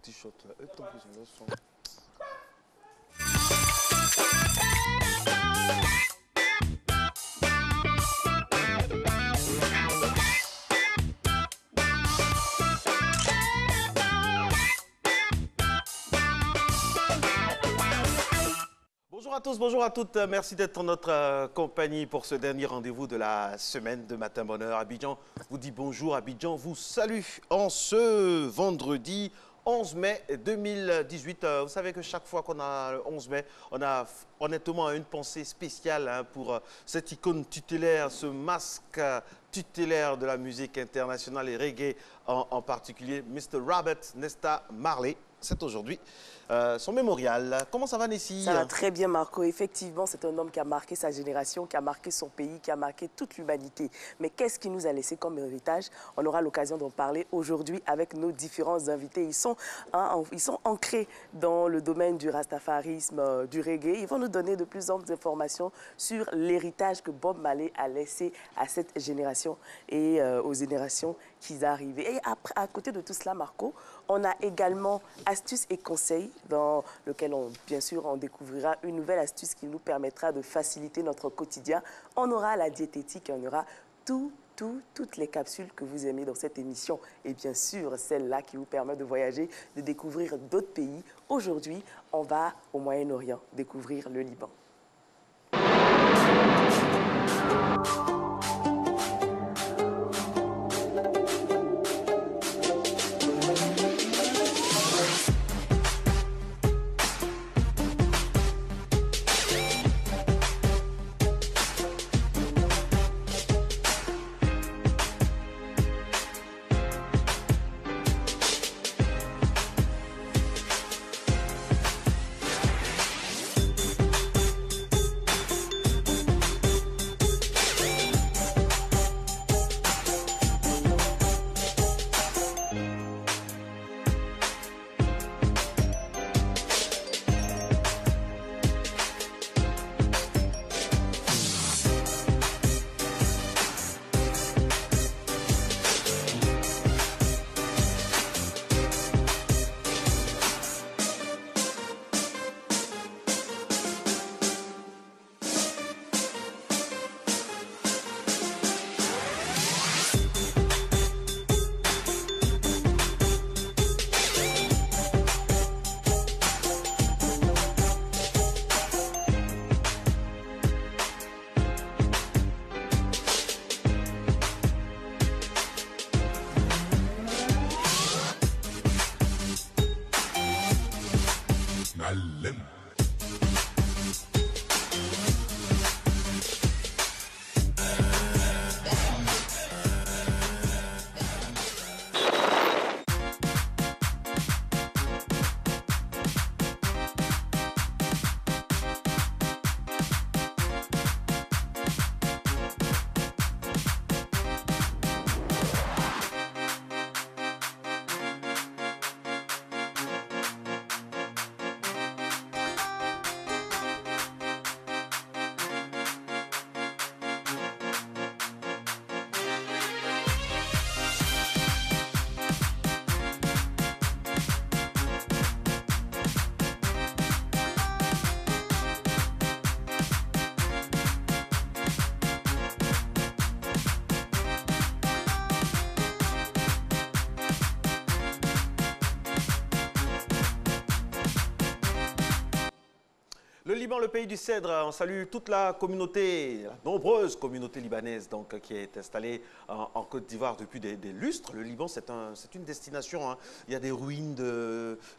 petit shot là. Et tant que je le sens. Bonjour à tous, bonjour à toutes. Merci d'être en notre compagnie pour ce dernier rendez-vous de la semaine de Matin Bonheur. Abidjan vous dit bonjour, Abidjan vous salue en ce vendredi 11 mai 2018. Vous savez que chaque fois qu'on a le 11 mai, on a honnêtement une pensée spéciale pour cette icône tutélaire, ce masque tutélaire de la musique internationale et reggae en particulier, Mr. Robert Nesta Marley. C'est aujourd'hui son mémorial. Comment ça va, Nessie? Ça va très bien, Marco. Effectivement, c'est un homme qui a marqué sa génération, qui a marqué son pays, qui a marqué toute l'humanité. Mais qu'est-ce qu'il nous a laissé comme héritage? On aura l'occasion d'en parler aujourd'hui avec nos différents invités. Ils sont ancrés dans le domaine du rastafarisme, du reggae. Ils vont nous donner de plus amples informations sur l'héritage que Bob Marley a laissé à cette génération et aux générations qui arrivent. Et après, à côté de tout cela, Marco, on a également astuces et conseils dans lequel, bien sûr, on découvrira une nouvelle astuce qui nous permettra de faciliter notre quotidien. On aura la diététique et on aura toutes les capsules que vous aimez dans cette émission. Et bien sûr, celle-là qui vous permet de voyager, de découvrir d'autres pays. Aujourd'hui, on va au Moyen-Orient découvrir le Liban. Le Liban, le pays du cèdre, on salue toute la communauté, la nombreuse communauté libanaise donc, qui est installée en Côte d'Ivoire depuis des lustres. Le Liban, c'est une destination. Hein. Il y a des ruines,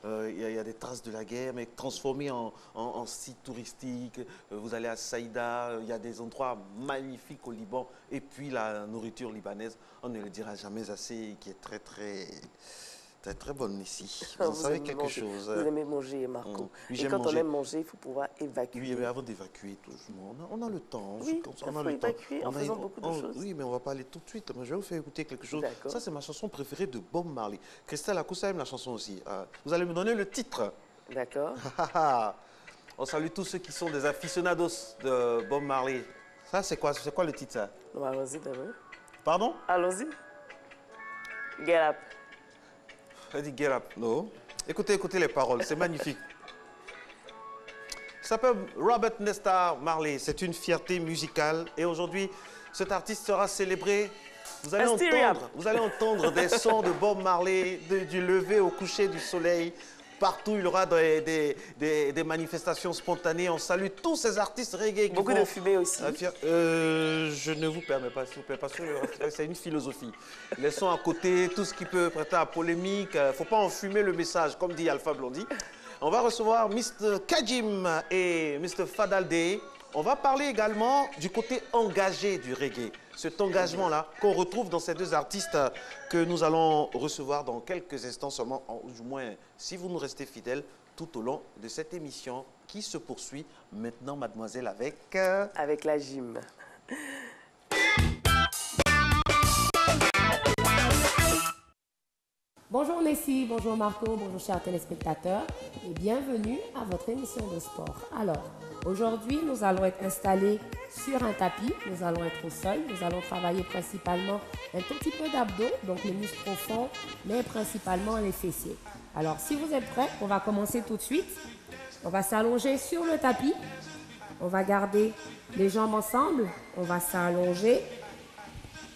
il y a des traces de la guerre, mais transformées en site touristique. Vous allez à Saïda, il y a des endroits magnifiques au Liban. Et puis la nourriture libanaise, on ne le dira jamais assez, qui est très bonne ici. Vous savez quelque chose. Vous aimez manger, Marco. Oui, et quand on aime manger, il faut pouvoir évacuer. Oui, mais avant d'évacuer, on a le temps. Oui, il faut évacuer en faisant beaucoup de choses. Oui, mais on ne va pas aller tout de suite. Je vais vous faire écouter quelque chose. Ça, c'est ma chanson préférée de Bob Marley. Christelle Akoussa aime la chanson aussi. Vous allez me donner le titre. D'accord. On salue tous ceux qui sont des aficionados de Bob Marley. Ça, c'est quoi le titre, ça? Allons-y d'abord. Pardon? Allons-y. Get up. Elle dit get up. Non. Écoutez, écoutez les paroles, c'est magnifique. Il s'appelle Robert Nesta Marley, c'est une fierté musicale. Et aujourd'hui, cet artiste sera célébré. Vous allez entendre des sons de Bob Marley, du lever au coucher du soleil. Partout, il y aura des manifestations spontanées. On salue tous ces artistes reggae. Beaucoup de fumée aussi. Je ne vous permets pas, s'il vous plaît, parce que c'est une philosophie. Les sons à côté, tout ce qui peut prêter à polémique. Il ne faut pas enfumer le message, comme dit Alpha Blondy. On va recevoir Mr. Kajim et Mr. Fadaldé. On va parler également du côté engagé du reggae. Cet engagement-là qu'on retrouve dans ces deux artistes que nous allons recevoir dans quelques instants seulement, du moins si vous nous restez fidèles tout au long de cette émission qui se poursuit maintenant, mademoiselle, avec... Avec la gym. Bonjour Nessie, bonjour Marco, bonjour chers téléspectateurs et bienvenue à votre émission de sport. Alors, aujourd'hui, nous allons être installés sur un tapis, nous allons être au sol, nous allons travailler principalement un tout petit peu d'abdos, donc les muscles profonds, mais principalement les fessiers. Alors, si vous êtes prêts, on va commencer tout de suite. On va s'allonger sur le tapis, on va garder les jambes ensemble, on va s'allonger.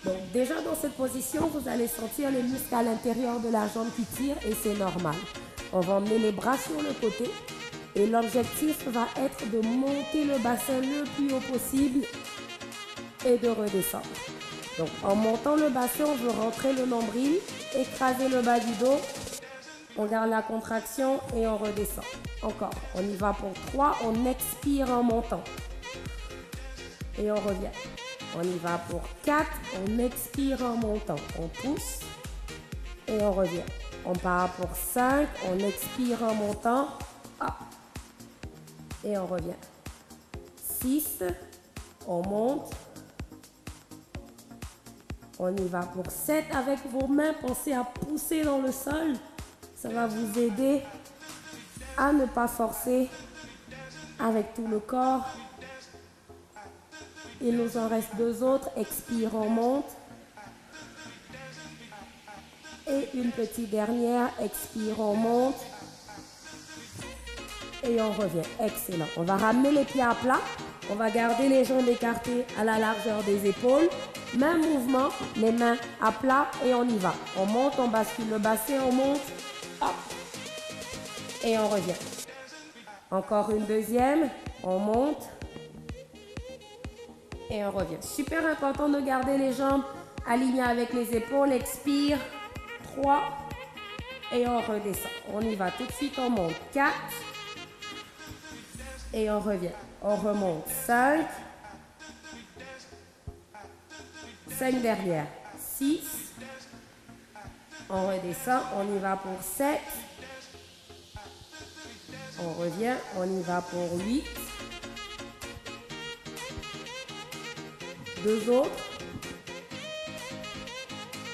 Donc déjà dans cette position, vous allez sentir les muscles à l'intérieur de la jambe qui tirent et c'est normal. On va emmener les bras sur le côté et l'objectif va être de monter le bassin le plus haut possible et de redescendre. Donc en montant le bassin, on veut rentrer le nombril, écraser le bas du dos, on garde la contraction et on redescend. Encore, on y va pour 3, on expire en montant et on revient. On y va pour 4, on expire en montant, on pousse et on revient. On part pour 5, on expire en montant, hop, et on revient. 6, on monte. On y va pour 7 avec vos mains, pensez à pousser dans le sol. Ça va vous aider à ne pas forcer avec tout le corps. Il nous en reste 2 autres. Expire, on monte. Et une petite dernière. Expire, on monte. Et on revient. Excellent. On va ramener les pieds à plat. On va garder les jambes écartées à la largeur des épaules. Même mouvement, les mains à plat et on y va. On monte, on bascule le bassin, on monte. Hop. Et on revient. Encore une deuxième. On monte. Et on revient. Super important de garder les jambes alignées avec les épaules. Expire. 3. Et on redescend. On y va tout de suite. On monte. 4. Et on revient. On remonte. 5. 5 derrière. 6. On redescend. On y va pour 7. On revient. On y va pour 8. 2 autres.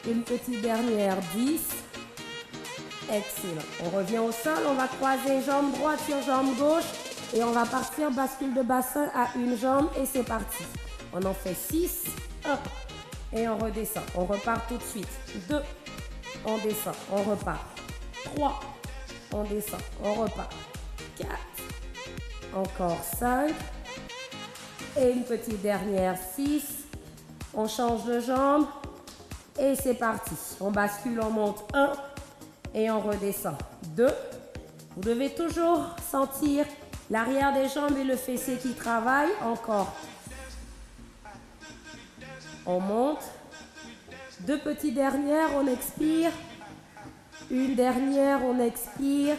Une petite dernière, 10. Excellent. On revient au sol, on va croiser jambe droite sur jambe gauche et on va partir bascule de bassin à une jambe et c'est parti. On en fait 6, 1 et on redescend. On repart tout de suite. 2, on descend, on repart. 3, on descend, on repart. 4, encore 5. Et une petite dernière, 6. On change de jambe. Et c'est parti. On bascule, on monte 1. Et on redescend 2. Vous devez toujours sentir l'arrière des jambes et le fessier qui travaillent. Encore. On monte. 2 petites dernières, on expire. Une dernière, on expire.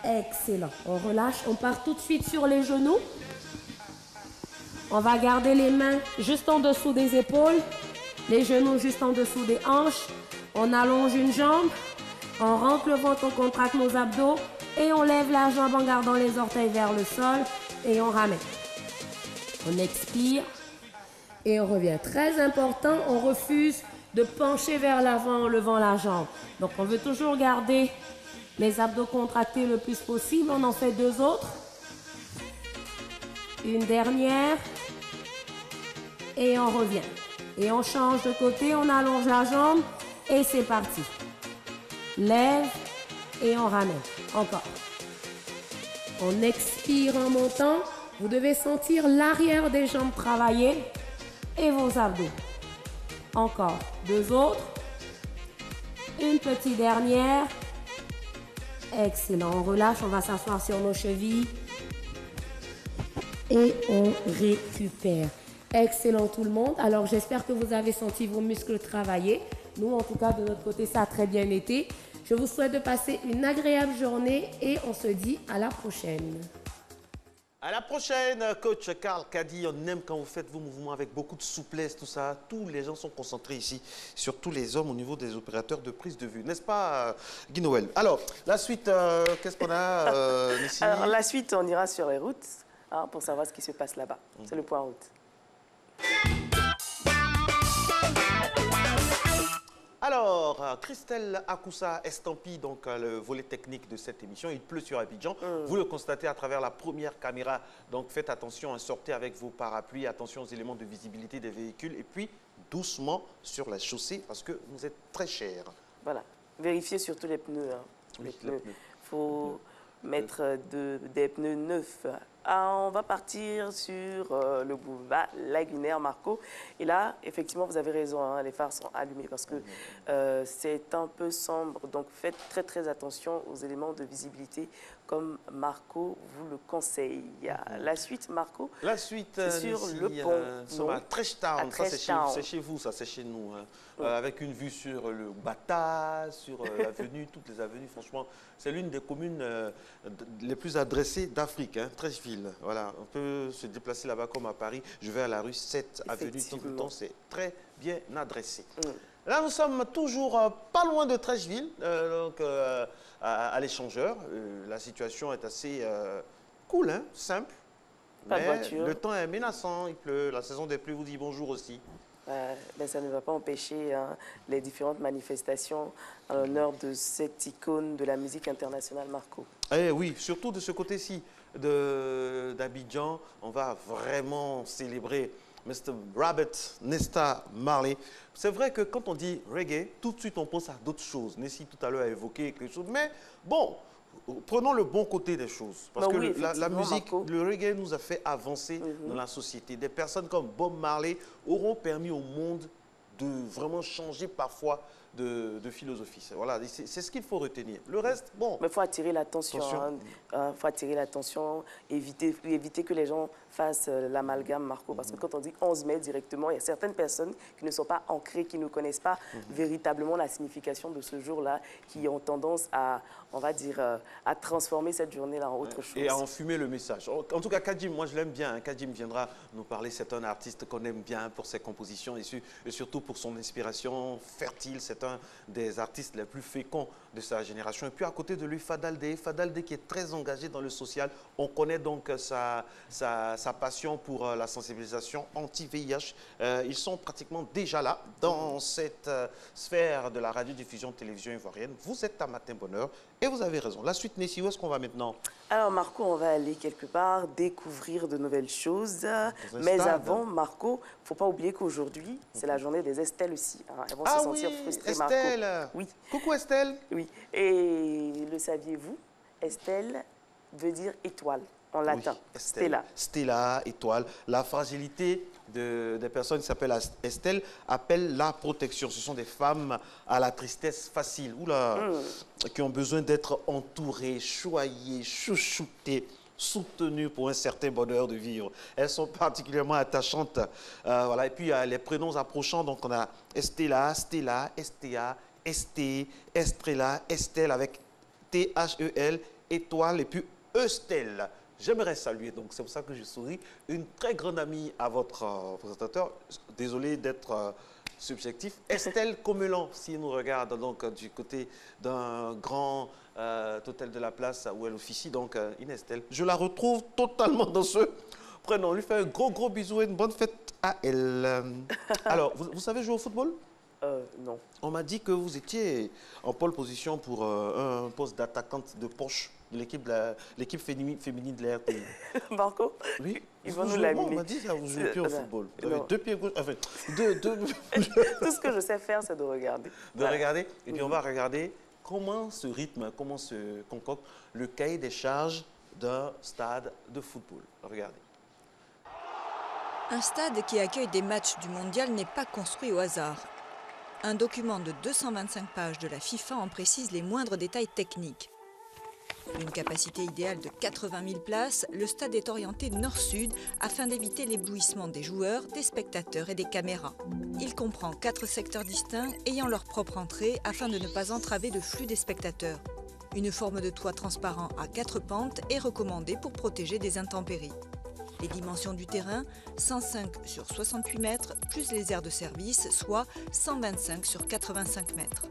Excellent. On relâche. On part tout de suite sur les genoux. On va garder les mains juste en dessous des épaules, les genoux juste en dessous des hanches. On allonge une jambe, on rentre le ventre, on contracte nos abdos et on lève la jambe en gardant les orteils vers le sol et on ramène. On expire et on revient. Très important, on refuse de pencher vers l'avant en levant la jambe. Donc on veut toujours garder les abdos contractés le plus possible. On en fait 2 autres. Une dernière. Et on revient. Et on change de côté, on allonge la jambe et c'est parti. Lève, et on ramène. Encore. On expire en montant. Vous devez sentir l'arrière des jambes travailler et vos abdos. Encore. 2 autres. Une petite dernière. Excellent. On relâche. On va s'asseoir sur nos chevilles. Et on récupère. Excellent tout le monde. Alors j'espère que vous avez senti vos muscles travailler. Nous, en tout cas, de notre côté, ça a très bien été. Je vous souhaite de passer une agréable journée et on se dit à la prochaine. À la prochaine, coach Karl Kadi. On aime quand vous faites vos mouvements avec beaucoup de souplesse, tout ça. Tous les gens sont concentrés ici, surtout les hommes au niveau des opérateurs de prise de vue. N'est-ce pas, Guy Noël? Alors, la suite, qu'est-ce qu'on a, Nessie? Alors, la suite, on ira sur les routes pour savoir ce qui se passe là-bas. C'est le point route. Alors, Christelle Akoussa Estampi, donc le volet technique de cette émission. Il pleut sur Abidjan. Vous le constatez à travers la première caméra. Donc, faites attention, sortez avec vos parapluies. Attention aux éléments de visibilité des véhicules. Et puis, doucement sur la chaussée parce que vous êtes très cher. Voilà. Vérifiez surtout les pneus. Oui, les pneus. Il faut mettre des pneus neufs. On va partir sur le boulevard Lagunaire, Marco. Et là, effectivement, vous avez raison, les phares sont allumés parce que c'est un peu sombre. Donc, faites très, très attention aux éléments de visibilité comme Marco vous le conseille. La suite, Marco? La suite, c'est sur le pont. Nous sommes à Treshtown. C'est chez vous, ça, c'est chez nous. Avec une vue sur le Bata, sur l'avenue, toutes les avenues. Franchement, c'est l'une des communes les plus adressées d'Afrique, Trècheville. Voilà, on peut se déplacer là-bas comme à Paris. Je vais à la rue 7 avenue, tout le temps, c'est très bien adressé. Là, nous sommes toujours pas loin de Trècheville, donc à l'échangeur. La situation est assez cool, simple. Pas de mais voiture. Le temps est menaçant, il pleut. La saison des pluies vous dit bonjour aussi. Ben, ça ne va pas empêcher les différentes manifestations en l'honneur de cette icône de la musique internationale, Marco. Eh oui, surtout de ce côté-ci d'Abidjan, on va vraiment célébrer Mr. Robert Nesta Marley. C'est vrai que quand on dit reggae, tout de suite on pense à d'autres choses. Nessie tout à l'heure a évoqué quelque chose, mais bon, prenons le bon côté des choses. Parce que oui, la musique, Marco, le reggae nous a fait avancer dans la société. Des personnes comme Bob Marley auront permis au monde de vraiment changer parfois de philosophie. Voilà, c'est ce qu'il faut retenir. Le reste, bon. Mais il faut attirer l'attention. Faut attirer l'attention, éviter que les gens fassent l'amalgame, Marco. Parce que quand on dit 11 mai directement, il y a certaines personnes qui ne sont pas ancrées, qui ne connaissent pas véritablement la signification de ce jour-là, qui ont tendance à, on va dire, à transformer cette journée-là en autre chose. Et à enfumer le message. En tout cas, Kadim, moi je l'aime bien. Kadim viendra nous parler. C'est un artiste qu'on aime bien pour ses compositions et surtout pour son inspiration fertile. C'est un des artistes les plus féconds de sa génération. Et puis à côté de lui, Fadaldé qui est très engagé dans le social. On connaît donc sa passion pour la sensibilisation anti-VIH. Ils sont pratiquement déjà là dans cette sphère de la radiodiffusion télévision ivoirienne. Vous êtes à Matin Bonheur et vous avez raison. La suite, Nessie, où est-ce qu'on va maintenant? Alors Marco, on va aller quelque part découvrir de nouvelles choses. Mais avant, Marco, il ne faut pas oublier qu'aujourd'hui, c'est la journée des Estelle aussi. Elles vont se sentir frustrées, Estelle. Marco. Oui. Coucou Estelle. Oui. Et le saviez-vous? Estelle veut dire étoile en latin. Oui, Stella. Stella, étoile. La fragilité des personnes qui s'appellent Estelle appelle la protection. Ce sont des femmes à la tristesse facile, qui ont besoin d'être entourées, choyées, chouchoutées, soutenues pour un certain bonheur de vivre. Elles sont particulièrement attachantes. Voilà. Et puis, il y a les prénoms approchants. Donc, on a Estella, Stella, Estea, Esté, Estrella, Estelle avec T-H-E-L, étoile, et puis Estelle. J'aimerais saluer, donc c'est pour ça que je souris, une très grande amie à votre présentateur. Désolé d'être subjectif. Estelle Comelan, s'il nous regarde donc du côté d'un grand hôtel de la place où elle officie, donc Estelle. Je la retrouve totalement dans ce prénom. On lui fait un gros bisou et une bonne fête à elle. Alors, vous savez jouer au football? Non. On m'a dit que vous étiez en pole position pour un poste d'attaquante de poche de l'équipe féminine de la RTI. Marco, oui, ils vont nous laminer. On m'a dit ça, vous jouez plus au football. Vous avez deux pieds gauche, enfin, Tout ce que je sais faire, c'est de regarder. De regarder, et puis on va regarder comment se rythme, comment se concocte le cahier des charges d'un stade de football. Regardez. Un stade qui accueille des matchs du mondial n'est pas construit au hasard. Un document de 225 pages de la FIFA en précise les moindres détails techniques. D'une capacité idéale de 80 000 places, le stade est orienté nord-sud afin d'éviter l'éblouissement des joueurs, des spectateurs et des caméras. Il comprend 4 secteurs distincts ayant leur propre entrée afin de ne pas entraver le flux des spectateurs. Une forme de toit transparent à 4 pentes est recommandée pour protéger des intempéries. Les dimensions du terrain, 105 sur 68 mètres, plus les aires de service, soit 125 sur 85 mètres.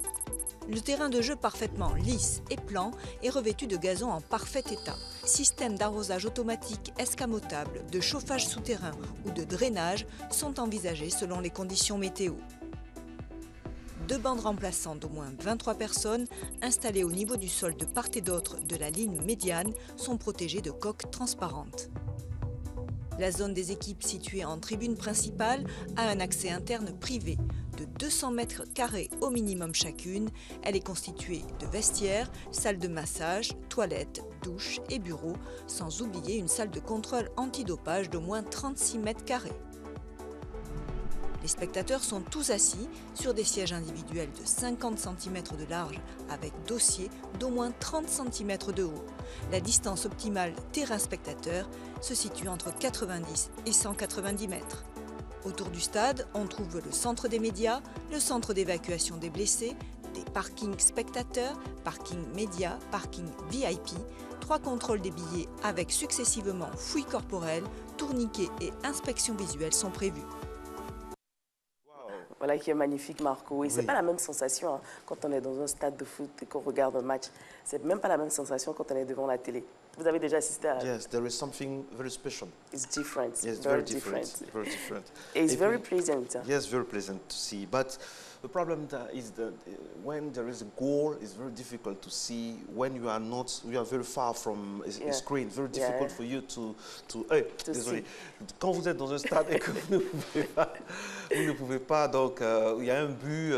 Le terrain de jeu parfaitement lisse et plan est revêtu de gazon en parfait état. Systèmes d'arrosage automatique escamotables, de chauffage souterrain ou de drainage sont envisagés selon les conditions météo. 2 bandes remplaçantes d'au moins 23 personnes, installées au niveau du sol de part et d'autre de la ligne médiane, sont protégées de coques transparentes. La zone des équipes située en tribune principale a un accès interne privé de 200 mètres carrés au minimum chacune. Elle est constituée de vestiaires, salles de massage, toilettes, douches et bureaux, sans oublier une salle de contrôle antidopage d'au moins 36 mètres carrés. Les spectateurs sont tous assis sur des sièges individuels de 50 cm de large avec dossier d'au moins 30 cm de haut. La distance optimale terrain-spectateur se situe entre 90 et 190 mètres. Autour du stade, on trouve le centre des médias, le centre d'évacuation des blessés, des parkings spectateurs, parking médias, parking VIP, 3 contrôles des billets avec successivement fouilles corporelles, tourniquets et inspection visuelle sont prévus. Voilà qui est magnifique, Marco. Et Oui. c'est pas la même sensation hein, quand on est dans un stade de foot et qu'on regarde un match. C'est même pas la même sensation quand on est devant la télé. Vous avez déjà assisté à... Yes, there is something very special. It's different. Yes, very very different. Very different. It's Et very puis- pleasant. Yes, very pleasant to see. But the problem is that when there is a goal, it's very difficult to see. When you are not, you are very far from a screen. Very difficult Yeah. for you to désolé. Quand vous êtes dans un stade et que vous ne pouvez pas, donc il y a un but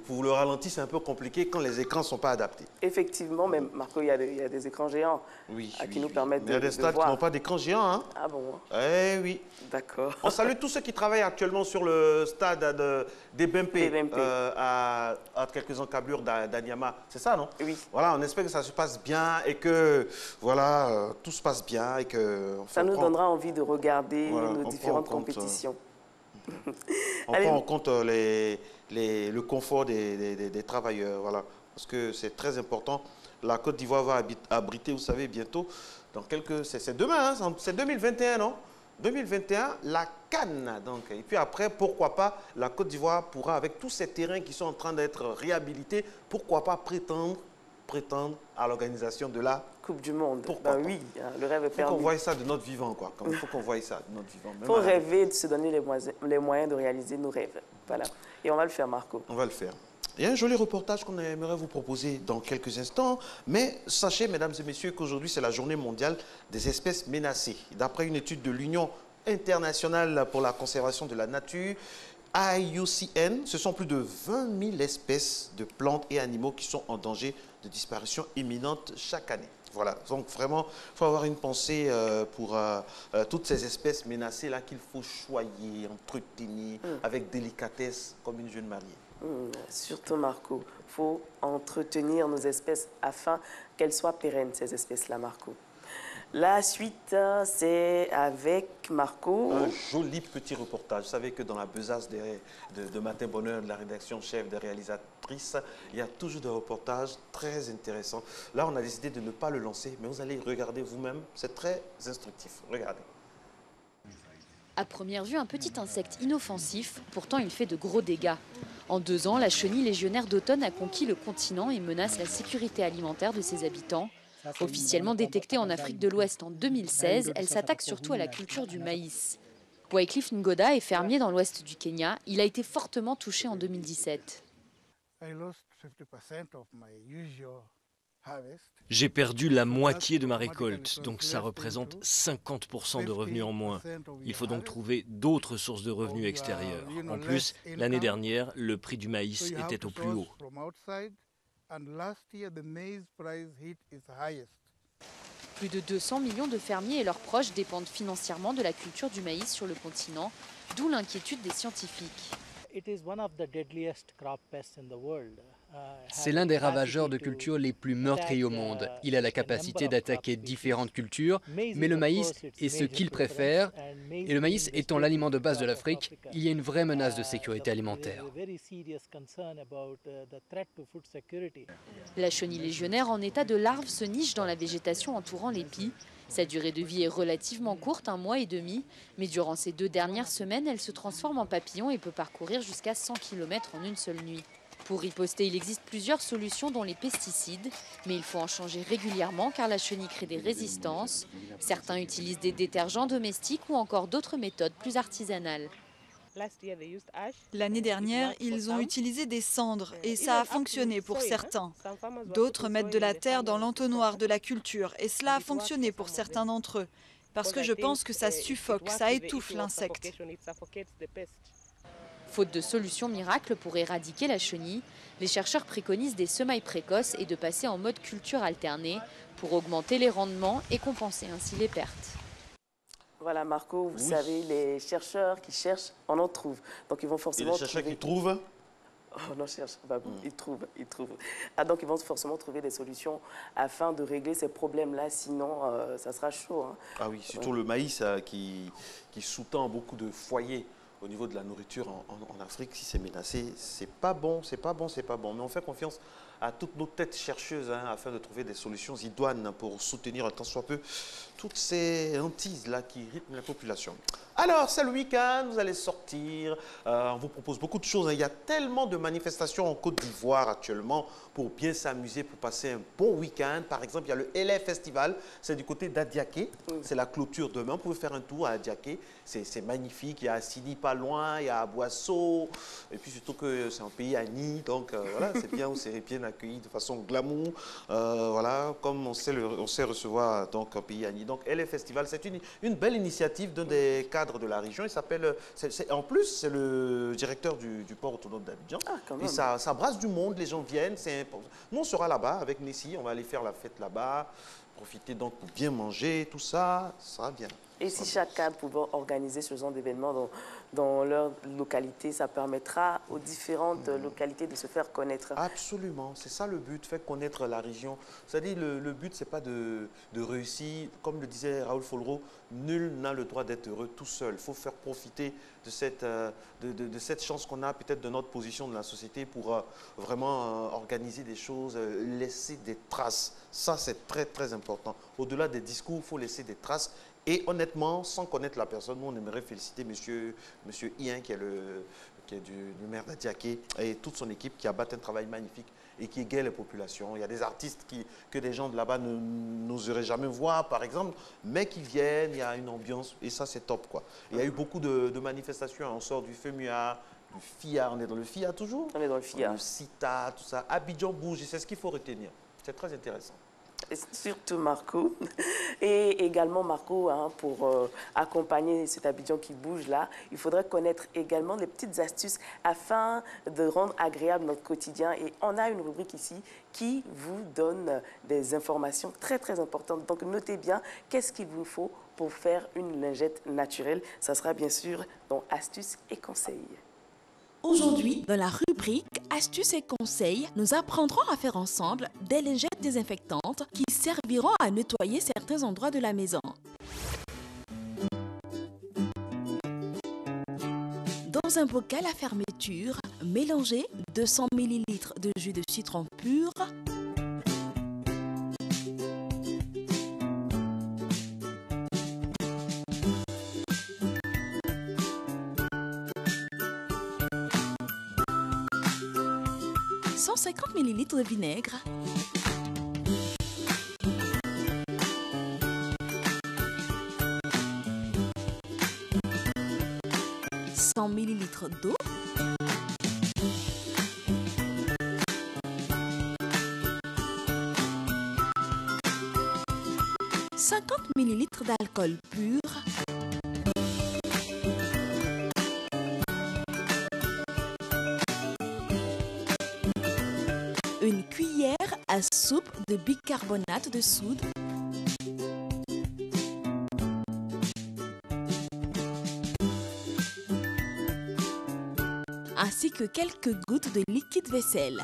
pour le ralenti, c'est un peu compliqué quand les écrans sont pas adaptés. Effectivement, mais Marco, il y a des écrans géants qui nous permettent Mais il y a des de stades qui voir. n'ont pas d'écran géant, hein? Ah bon? Eh oui. D'accord. On salue tous ceux qui travaillent actuellement sur le stade des BMP, BMP. à quelques encablures d'Anyama. C'est ça, non? Oui. Voilà, on espère que ça se passe bien et que voilà, tout se passe bien et que Ça nous donnera envie de regarder Voilà, on nos prend différentes en compte, compétitions. on Allez. prend en compte le confort des travailleurs, voilà, parce que c'est très important. La Côte d'Ivoire va abriter, vous savez, bientôt, c'est demain, hein, c'est 2021, non? 2021, la CAN, donc. Et puis après, pourquoi pas, la Côte d'Ivoire pourra, avec tous ces terrains qui sont en train d'être réhabilités, pourquoi pas prétendre à l'organisation de la... Coupe du Monde. Pourquoi Ben pas? oui, hein, le rêve est Il faut perdu. qu'on voie ça de notre vivant, quoi. Il faut qu'on voie ça de notre vivant. Il Même faut à la- rêver, de se donner les moyens de réaliser nos rêves. Voilà. Et on va le faire, Marco. On va le faire. Il y a un joli reportage qu'on aimerait vous proposer dans quelques instants. Mais sachez, mesdames et messieurs, qu'aujourd'hui, c'est la journée mondiale des espèces menacées. D'après une étude de l'Union internationale pour la conservation de la nature, IUCN, ce sont plus de 20 000 espèces de plantes et animaux qui sont en danger de disparition imminente chaque année. Voilà, donc vraiment, il faut avoir une pensée pour toutes ces espèces menacées-là qu'il faut choyer, entretenir avec délicatesse comme une jeune mariée. Surtout, Marco, il faut entretenir nos espèces afin qu'elles soient pérennes, ces espèces-là, Marco. La suite, c'est avec Marco. Un joli petit reportage. Vous savez que dans la besace de Matin Bonheur, de la rédaction chef des réalisatrices, il y a toujours des reportages très intéressants. Là, on a décidé de ne pas le lancer, mais vous allez regarder vous-même. C'est très instructif. Regardez. À première vue, un petit insecte inoffensif, pourtant il fait de gros dégâts. En 2 ans, la chenille légionnaire d'automne a conquis le continent et menace la sécurité alimentaire de ses habitants. Officiellement détectée en Afrique de l'Ouest en 2016, elle s'attaque surtout à la culture du maïs. Wycliffe Ngoda est fermier dans l'ouest du Kenya. Il a été fortement touché en 2017. J'ai perdu la moitié de ma récolte, donc ça représente 50% de revenus en moins. Il faut donc trouver d'autres sources de revenus extérieures. En plus, l'année dernière, le prix du maïs était au plus haut. Plus de 200 millions de fermiers et leurs proches dépendent financièrement de la culture du maïs sur le continent, d'où l'inquiétude des scientifiques. C'est l'un des ravageurs de cultures les plus meurtriers au monde. Il a la capacité d'attaquer différentes cultures, mais le maïs est ce qu'il préfère. Et le maïs étant l'aliment de base de l'Afrique, il y a une vraie menace de sécurité alimentaire. La chenille légionnaire en état de larve se niche dans la végétation entourant l'épi. Sa durée de vie est relativement courte, 1 mois et demi, mais durant ces 2 dernières semaines, elle se transforme en papillon et peut parcourir jusqu'à 100 km en une seule nuit. Pour riposter, il existe plusieurs solutions dont les pesticides, mais il faut en changer régulièrement car la chenille crée des résistances. Certains utilisent des détergents domestiques ou encore d'autres méthodes plus artisanales. L'année dernière, ils ont utilisé des cendres et ça a fonctionné pour certains. D'autres mettent de la terre dans l'entonnoir de la culture et cela a fonctionné pour certains d'entre eux. Parce que je pense que ça suffoque, ça étouffe l'insecte. Faute de solution miracle pour éradiquer la chenille, les chercheurs préconisent des semailles précoces et de passer en mode culture alternée pour augmenter les rendements et compenser ainsi les pertes. Voilà Marco, vous savez, les chercheurs qui cherchent, on en trouve. Donc ils vont forcément les chercheurs qui trouvent. Oh, non, cherche, ils trouvent. Ah, donc ils vont forcément trouver des solutions afin de régler ces problèmes-là, sinon ça sera chaud. Hein. Ah oui, surtout le maïs qui sous-tend beaucoup de foyers au niveau de la nourriture en Afrique. Si c'est menacé, c'est pas bon. Mais on fait confiance à toutes nos têtes chercheuses afin de trouver des solutions idoines pour soutenir un tant soit peu toutes ces hantises-là qui rythment la population. Alors, c'est le week-end, vous allez sortir, on vous propose beaucoup de choses. Il y a tellement de manifestations en Côte d'Ivoire actuellement pour bien s'amuser, pour passer un bon week-end. Par exemple, il y a le LA Festival, c'est du côté d'Adiaké, c'est la clôture demain. Vous pouvez faire un tour à Adiaké, c'est magnifique. Il y a Sini pas loin, il y a Boisseau, et puis surtout que c'est un pays à Nid, donc voilà, c'est bien où c'est bien accueilli de façon glamour. Voilà, comme on sait recevoir donc un pays à Nid. Donc LA Festival, c'est une belle initiative d'un des cadres de la région. Il s'appelle, en plus, c'est le directeur du port autonome d'Abidjan. Ah, et ça brasse du monde, les gens viennent. Nous, on sera là-bas avec Nessie, on va aller faire la fête là-bas, profiter donc pour bien manger, tout ça, ça sera bien. Et si chaque cadre pouvait organiser ce genre d'événements dans leur localité, ça permettra aux différentes localités de se faire connaître. Absolument, c'est ça le but, faire connaître la région. C'est-à-dire le but, c'est pas de réussir, comme le disait Raoul Follereau, nul n'a le droit d'être heureux tout seul. Il faut faire profiter de cette chance qu'on a peut-être de notre position de la société pour vraiment organiser des choses, laisser des traces. Ça, c'est très, très important. Au-delà des discours, il faut laisser des traces. Et honnêtement, sans connaître la personne, nous, on aimerait féliciter monsieur Ien, qui est du maire d'Adiaké, et toute son équipe qui abattent un travail magnifique et qui égaye les populations. Il y a des artistes que des gens de là-bas n'oseraient jamais voir, par exemple, mais qui viennent, il y a une ambiance, et ça, c'est top, quoi. Il y a eu beaucoup de manifestations, on sort du FEMUA, du FIA, on est dans le FIA toujours. On est dans le FIA. Le CITA, tout ça. Abidjan bouge, et c'est ce qu'il faut retenir. C'est très intéressant. Et surtout Marco. Et également Marco, pour accompagner cet Abidjan qui bouge là, il faudrait connaître également des petites astuces afin de rendre agréable notre quotidien. Et on a une rubrique ici qui vous donne des informations très très importantes. Donc notez bien qu'est-ce qu'il vous faut pour faire une lingette naturelle. Ça sera bien sûr dans astuces et conseils. Aujourd'hui, dans la rubrique Astuces et conseils, nous apprendrons à faire ensemble des lingettes désinfectantes qui serviront à nettoyer certains endroits de la maison. Dans un bocal à fermeture, mélangez 200 ml de jus de citron pur, « 150 ml de vinaigre, 100 ml d'eau, 50 ml d'alcool pur, une cuillère à soupe de bicarbonate de soude, ainsi que quelques gouttes de liquide vaisselle.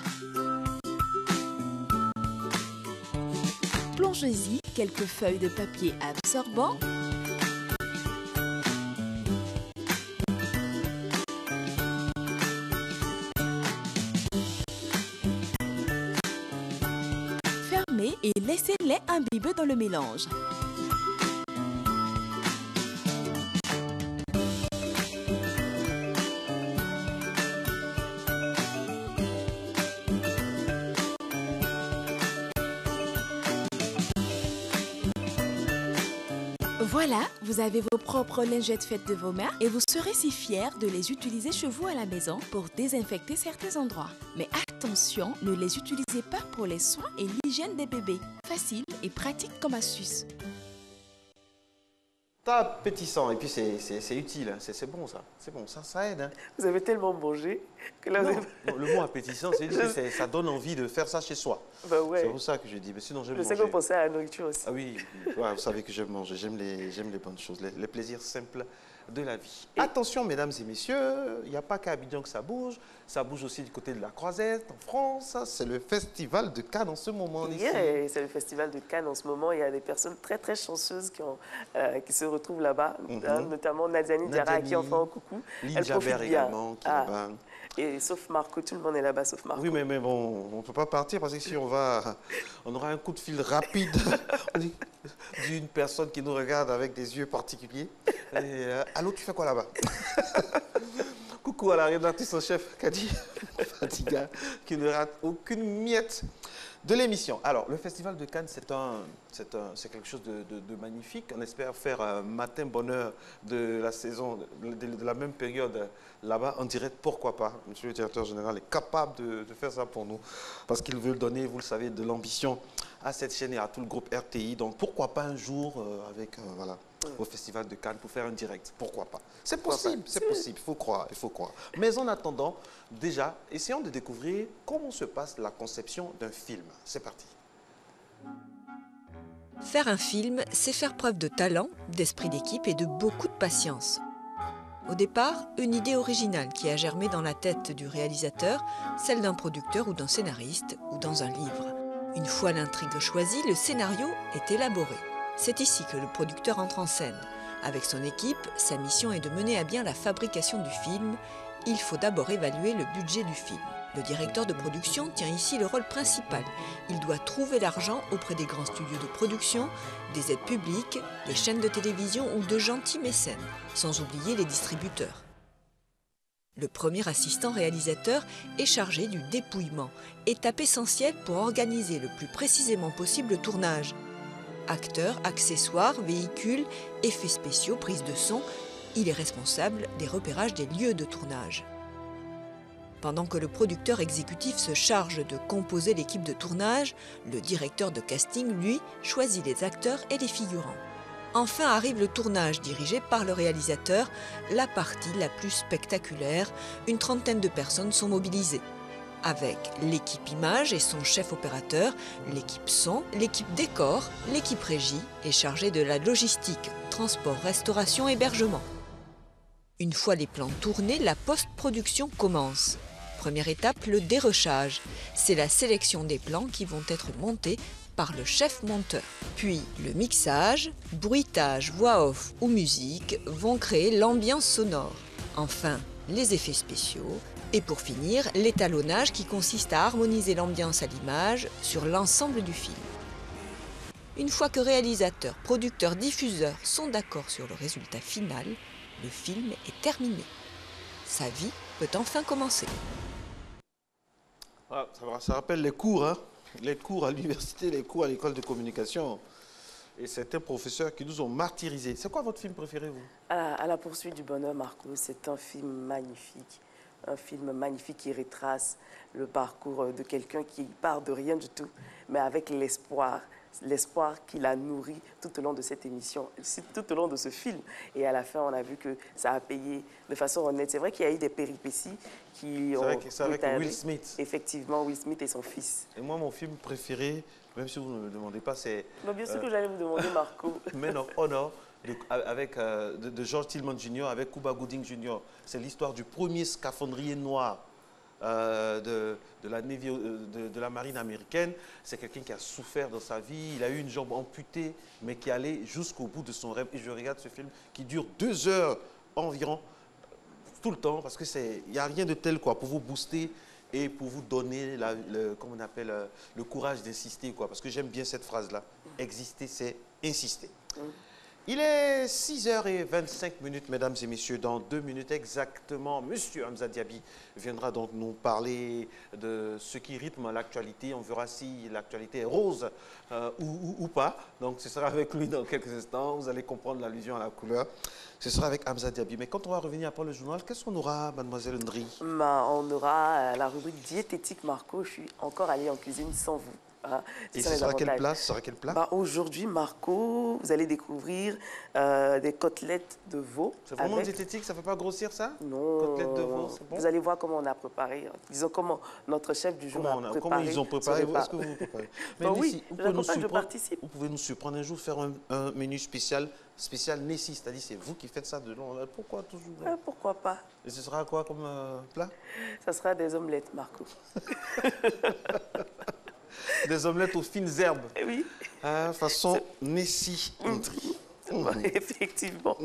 Plongez-y quelques feuilles de papier absorbant . Fermez et laissez-les imbiber dans le mélange. Voilà, vous avez vos propres lingettes faites de vos mains et vous serez si fiers de les utiliser chez vous à la maison pour désinfecter certains endroits. Mais attention, ne les utilisez pas pour les soins et l'hygiène des bébés. Facile et pratique comme astuce. C'est appétissant et puis c'est utile, c'est bon ça, c'est bon, ça aide. Hein. Vous avez tellement mangé que là... Non, le mot appétissant, c'est que ça donne envie de faire ça chez soi. Bah ouais. C'est pour ça que je dis, mais sinon j'aime manger. Je sais que vous pensez à la nourriture aussi. Ah oui, ouais, vous savez que j'aime manger, j'aime les bonnes choses, les plaisirs simples de la vie. Et attention mesdames et messieurs, il n'y a pas qu'à Abidjan que ça bouge aussi du côté de la Croisette, en France. C'est le festival de Cannes en ce moment. Yeah, c'est le festival de Cannes en ce moment. Il y a des personnes très très chanceuses qui se retrouvent là-bas, hein, notamment Nadiani Diarra à qui on fait un coucou. Lynn Jabert également qui est là-bas. Et sauf Marco, tout le monde est là-bas sauf Marco. Oui, mais bon, on ne peut pas partir parce que si on aura un coup de fil rapide d'une personne qui nous regarde avec des yeux particuliers. Allô, tu fais quoi là-bas? Coucou à la rédactrice en chef, Kadi Fatiga, qui ne rate aucune miette de l'émission. Alors, le Festival de Cannes, c'est quelque chose de magnifique. On espère faire un matin bonheur de la saison, de la même période là-bas en direct. Pourquoi pas? Monsieur le directeur général est capable de faire ça pour nous parce qu'il veut donner, vous le savez, de l'ambition à cette chaîne et à tout le groupe RTI. Donc, pourquoi pas un jour voilà, au Festival de Cannes pour faire un direct? Pourquoi pas? C'est possible, c'est possible, il faut croire, il faut croire. Mais en attendant, déjà, essayons de découvrir comment se passe la conception d'un film. C'est parti. Faire un film, c'est faire preuve de talent, d'esprit d'équipe et de beaucoup de patience. Au départ, une idée originale qui a germé dans la tête du réalisateur, celle d'un producteur ou d'un scénariste ou dans un livre. Une fois l'intrigue choisie, le scénario est élaboré. C'est ici que le producteur entre en scène. Avec son équipe, sa mission est de mener à bien la fabrication du film. Il faut d'abord évaluer le budget du film. Le directeur de production tient ici le rôle principal. Il doit trouver l'argent auprès des grands studios de production, des aides publiques, des chaînes de télévision ou de gentils mécènes, sans oublier les distributeurs. Le premier assistant réalisateur est chargé du dépouillement, étape essentielle pour organiser le plus précisément possible le tournage. Acteurs, accessoires, véhicules, effets spéciaux, prise de son, il est responsable des repérages des lieux de tournage. Pendant que le producteur exécutif se charge de composer l'équipe de tournage, le directeur de casting, lui, choisit les acteurs et les figurants. Enfin arrive le tournage dirigé par le réalisateur, la partie la plus spectaculaire. Une trentaine de personnes sont mobilisées. Avec l'équipe image et son chef opérateur, l'équipe son, l'équipe décor, l'équipe régie est chargée de la logistique, transport, restauration, hébergement. Une fois les plans tournés, la post-production commence. Première étape, le dérochage. C'est la sélection des plans qui vont être montés par le chef monteur. Puis le mixage, bruitage, voix off ou musique vont créer l'ambiance sonore. Enfin, les effets spéciaux. Et pour finir, l'étalonnage qui consiste à harmoniser l'ambiance à l'image sur l'ensemble du film. Une fois que réalisateurs, producteurs, diffuseurs sont d'accord sur le résultat final, le film est terminé. Sa vie peut enfin commencer. Ah, ça rappelle les cours, hein? Les cours à l'université, les cours à l'école de communication. Et certains professeurs qui nous ont martyrisés. C'est quoi votre film préféré, vous? À la poursuite du bonheur, Marco, c'est un film magnifique. Un film magnifique qui retrace le parcours de quelqu'un qui part de rien du tout, mais avec l'espoir l'espoir qu'il a nourri tout au long de cette émission, tout au long de ce film. Et à la fin, on a vu que ça a payé de façon honnête. C'est vrai qu'il y a eu des péripéties qui ont... C'est avec Will Smith. Effectivement, Will Smith et son fils. Et moi, mon film préféré, même si vous ne me demandez pas, c'est... Bien sûr que j'allais vous demander, Marco. Men of Honor, de George Tillman Jr. avec Cuba Gooding Jr. C'est l'histoire du premier scaphandrier noir de la marine américaine. C'est quelqu'un qui a souffert dans sa vie. Il a eu une jambe amputée, mais qui allait jusqu'au bout de son rêve. Et je regarde ce film qui dure 2 heures environ, tout le temps, parce qu'il n'y a rien de tel quoi, pour vous booster et pour vous donner comment on appelle, le courage d'insister. Parce que j'aime bien cette phrase-là. Exister, c'est insister. Il est 6h25, mesdames et messieurs. Dans 2 minutes exactement, Monsieur Hamza Diaby viendra donc nous parler de ce qui rythme l'actualité. On verra si l'actualité est rose ou pas. Donc ce sera avec lui dans quelques instants. Vous allez comprendre l'allusion à la couleur. Ce sera avec Hamza Diaby. Mais quand on va revenir après le journal, qu'est-ce qu'on aura, mademoiselle Ndri? On aura la rubrique diététique, Marco. Je suis encore allée en cuisine sans vous. Et ce sera quelle place? Ce sera quel plat? Aujourd'hui, Marco, vous allez découvrir des côtelettes de veau. C'est vraiment diététique? Ça ne fait pas grossir ça? Non. Côtelettes de veau, c'est bon? Vous allez voir comment on a préparé. Disons comment notre chef du jour a préparé. Comment ils ont préparé? Est-ce que vous préparez? Oui, je participe. Vous pouvez nous surprendre un jour, faire un menu spécial Nessie, c'est-à-dire c'est vous qui faites ça de long. Pourquoi toujours? Pourquoi pas? Et ce sera quoi comme plat? Ça sera des omelettes, Marco. Des omelettes aux fines herbes. Oui. Façon Nessie. Effectivement.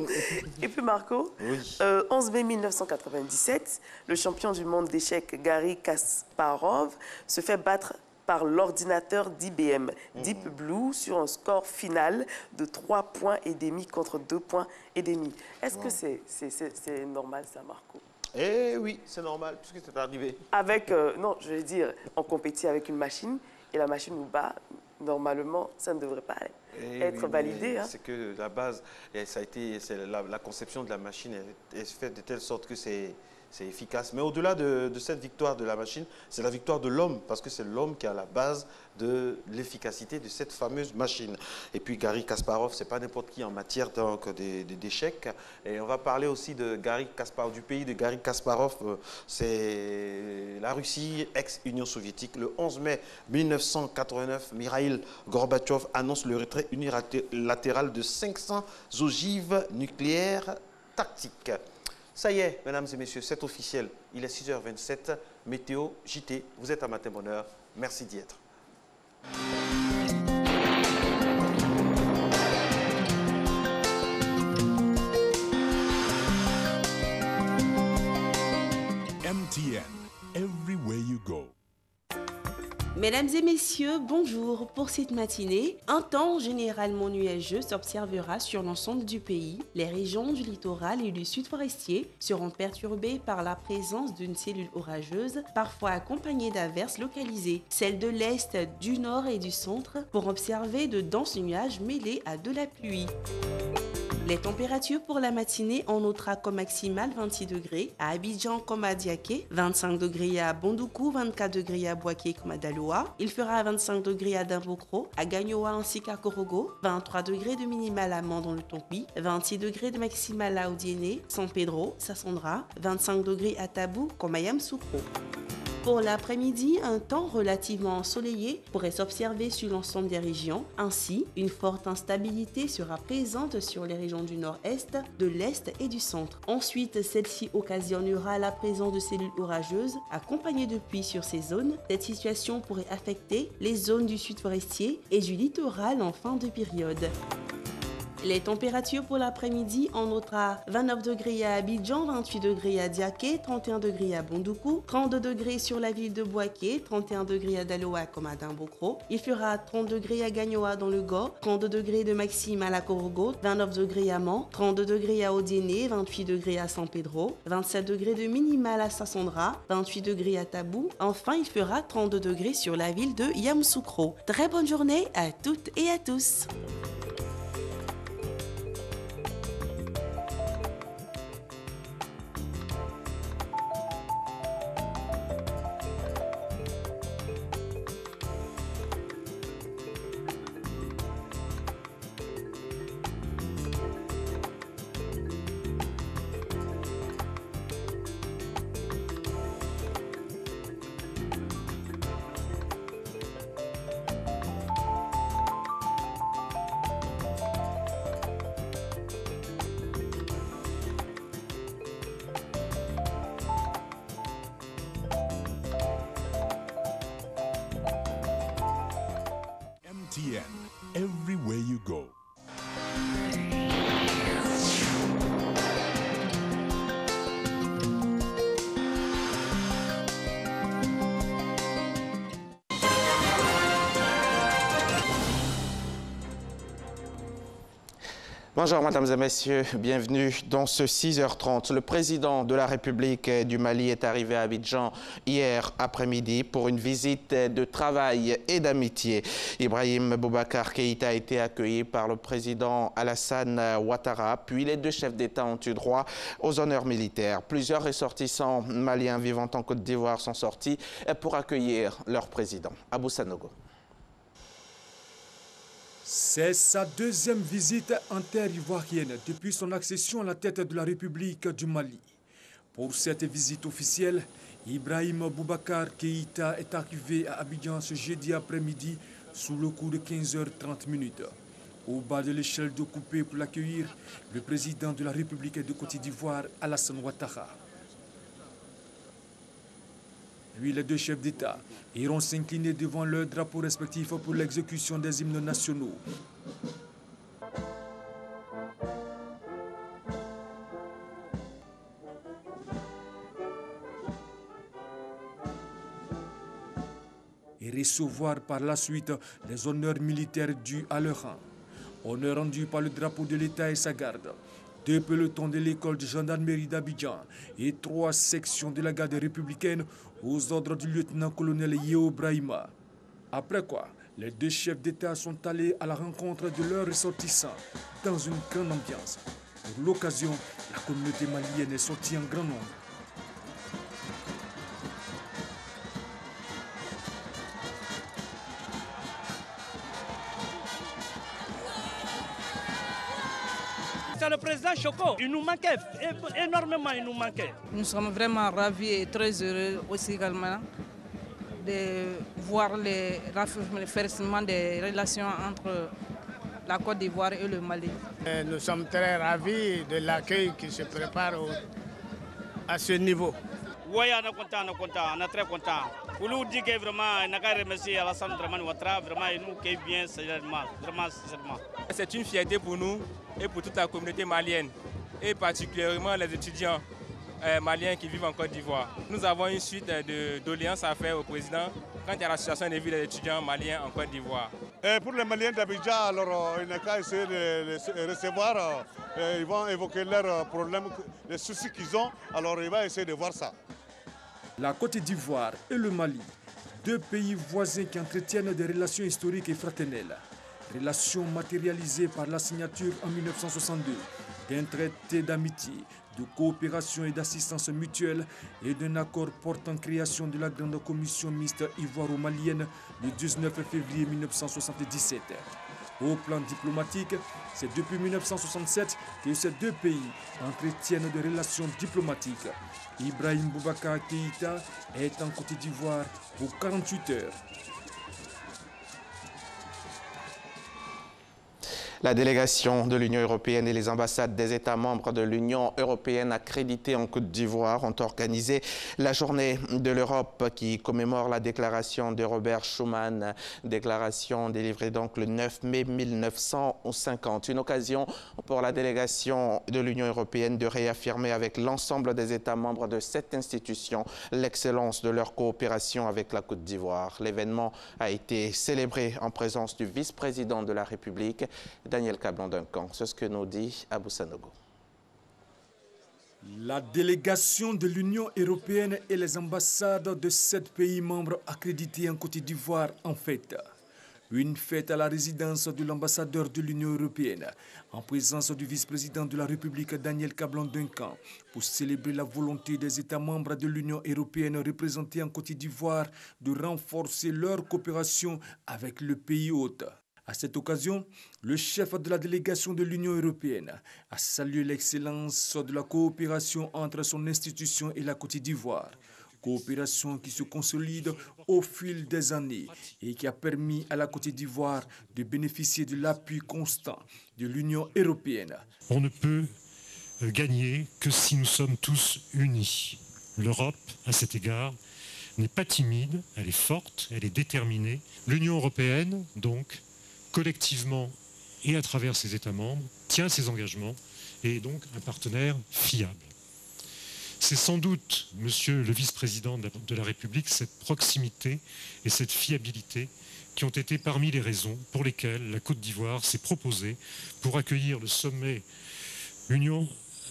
Et puis Marco, oui. 11 mai 1997, le champion du monde d'échecs Garry Kasparov se fait battre par l'ordinateur d'IBM, Deep Blue, sur un score final de 3,5 points contre 2,5 points. Est-ce que c'est normal ça, Marco? Eh oui, c'est normal, puisque c'est arrivé. Non, je veux dire, on compétit avec une machine et la machine nous bat. Normalement, ça ne devrait pas être validé. C'est que la base, la conception de la machine est faite de telle sorte que c'est efficace. Mais au-delà de cette victoire de la machine, c'est la victoire de l'homme, parce que c'est l'homme qui est à la base de l'efficacité de cette fameuse machine. Et puis Garry Kasparov, c'est pas n'importe qui en matière d'échecs. Et on va parler aussi de Garry Kasparov, du pays de Garry Kasparov. C'est la Russie, ex-Union soviétique. Le 11 mai 1989, Mikhaïl Gorbatchev annonce le retrait unilatéral de 500 ogives nucléaires tactiques. Ça y est, mesdames et messieurs, c'est officiel. Il est 6h27, météo, JT, vous êtes à Matin Bonheur. Merci d'y être. MTN, everywhere you go. Mesdames et messieurs, bonjour. Pour cette matinée, un temps généralement nuageux s'observera sur l'ensemble du pays. Les régions du littoral et du sud forestier seront perturbées par la présence d'une cellule orageuse, parfois accompagnée d'averses localisées. Celles de l'est, du nord et du centre pourront observer de denses nuages mêlés à de la pluie. Les températures pour la matinée, on notera comme maximale 26 degrés à Abidjan comme à Diaké, 25 degrés à Bondoukou, 24 degrés à Boaké comme à Daloa. Il fera 25 degrés à Dimbokro, à Gagnoa ainsi qu'à Korogo, 23 degrés de minimal à Mandon le Tompi, 26 degrés de maximal à Odiéné, San Pedro, Sassandra, 25 degrés à Tabou comme à Yamoussoukro. Pour l'après-midi, un temps relativement ensoleillé pourrait s'observer sur l'ensemble des régions. Ainsi, une forte instabilité sera présente sur les régions du nord-est, de l'est et du centre. Ensuite, celle-ci occasionnera la présence de cellules orageuses accompagnées de pluie sur ces zones. Cette situation pourrait affecter les zones du sud forestier et du littoral en fin de période. Les températures pour l'après-midi, on notera 29 degrés à Abidjan, 28 degrés à Diaké, 31 degrés à Bondoukou, 32 degrés sur la ville de Boaké, 31 degrés à Daloa comme à Dimbokro. Il fera 30 degrés à Gagnoa dans le Gor, 32 degrés de maxime à la Korogo, 29 degrés à Mans, 32 degrés à Odiéné, 28 degrés à San Pedro, 27 degrés de minimal à Sassandra, 28 degrés à Tabou. Enfin, il fera 32 degrés sur la ville de Yamoussoukro. Très bonne journée à toutes et à tous. MTN, everywhere you go. Bonjour mesdames et messieurs, bienvenue dans ce 6h30. Le président de la République du Mali est arrivé à Abidjan hier après-midi pour une visite de travail et d'amitié. Ibrahim Boubacar Keïta a été accueilli par le président Alassane Ouattara, puis les deux chefs d'État ont eu droit aux honneurs militaires. Plusieurs ressortissants maliens vivant en Côte d'Ivoire sont sortis pour accueillir leur président. Abou Sanogo. C'est sa deuxième visite en terre ivoirienne depuis son accession à la tête de la République du Mali. Pour cette visite officielle, Ibrahim Boubacar Keïta est arrivé à Abidjan ce jeudi après-midi sous le coup de 15h30. Au bas de l'échelle de coupé pour l'accueillir, le président de la République de Côte d'Ivoire, Alassane Ouattara. Puis les deux chefs d'État iront s'incliner devant leurs drapeaux respectifs pour l'exécution des hymnes nationaux. Et recevoir par la suite les honneurs militaires dus à leur rang. Honneurs rendus par le drapeau de l'État et sa garde. 2 pelotons de l'école de gendarmerie d'Abidjan et 3 sections de la garde républicaine aux ordres du lieutenant-colonel Yeo Brahima. Après quoi, les deux chefs d'État sont allés à la rencontre de leurs ressortissants dans une grande ambiance. Pour l'occasion, la communauté malienne est sortie en grand nombre. C'est le président Choko, il nous manquait énormément, il nous manquait. Nous sommes vraiment ravis et très heureux aussi également de voir les renforcements des relations entre la Côte d'Ivoire et le Mali. Nous sommes très ravis de l'accueil qui se prépare à ce niveau. Oui, on est content, on est très content. Pour nous dire que vraiment, on a remercié Alassane Ouattara, vraiment, il nous accueille bien, vraiment sincèrement. C'est une fierté pour nous et pour toute la communauté malienne, et particulièrement les étudiants maliens qui vivent en Côte d'Ivoire. Nous avons une suite de doléances à faire au président quant à la situation des vies des étudiants maliens en Côte d'Ivoire. Pour les Maliens d'Abidjan, alors il n'a qu'à essayer de les recevoir. Ils vont évoquer leurs problèmes, les soucis qu'ils ont, alors il va essayer de voir ça. La Côte d'Ivoire et le Mali, deux pays voisins qui entretiennent des relations historiques et fraternelles. Relations matérialisées par la signature en 1962 d'un traité d'amitié, de coopération et d'assistance mutuelle et d'un accord portant création de la Grande Commission mixte ivoiro-malienne le 19 février 1977. Au plan diplomatique, c'est depuis 1967 que ces deux pays entretiennent des relations diplomatiques. Ibrahim Boubacar Keïta est en Côte d'Ivoire pour 48 heures. La délégation de l'Union européenne et les ambassades des États membres de l'Union européenne accrédités en Côte d'Ivoire ont organisé la journée de l'Europe qui commémore la déclaration de Robert Schuman, déclaration délivrée donc le 9 mai 1950. Une occasion pour la délégation de l'Union européenne de réaffirmer avec l'ensemble des États membres de cette institution l'excellence de leur coopération avec la Côte d'Ivoire. L'événement a été célébré en présence du vice-président de la République, Daniel Cablon-Duncan. C'est ce que nous dit Abou Sanogo. La délégation de l'Union européenne et les ambassades de 7 pays membres accrédités en Côte d'Ivoire en fête. Une fête à la résidence de l'ambassadeur de l'Union européenne, en présence du vice-président de la République Daniel Cablon-Duncan, pour célébrer la volonté des États membres de l'Union européenne représentés en Côte d'Ivoire de renforcer leur coopération avec le pays hôte. À cette occasion, le chef de la délégation de l'Union européenne a salué l'excellence de la coopération entre son institution et la Côte d'Ivoire. Coopération qui se consolide au fil des années et qui a permis à la Côte d'Ivoire de bénéficier de l'appui constant de l'Union européenne. On ne peut gagner que si nous sommes tous unis. L'Europe, à cet égard, n'est pas timide, elle est forte, elle est déterminée. L'Union européenne, donc, collectivement et à travers ses États membres, tient ses engagements et est donc un partenaire fiable. C'est sans doute, Monsieur le vice-président de la République, cette proximité et cette fiabilité qui ont été parmi les raisons pour lesquelles la Côte d'Ivoire s'est proposée pour accueillir le sommet Union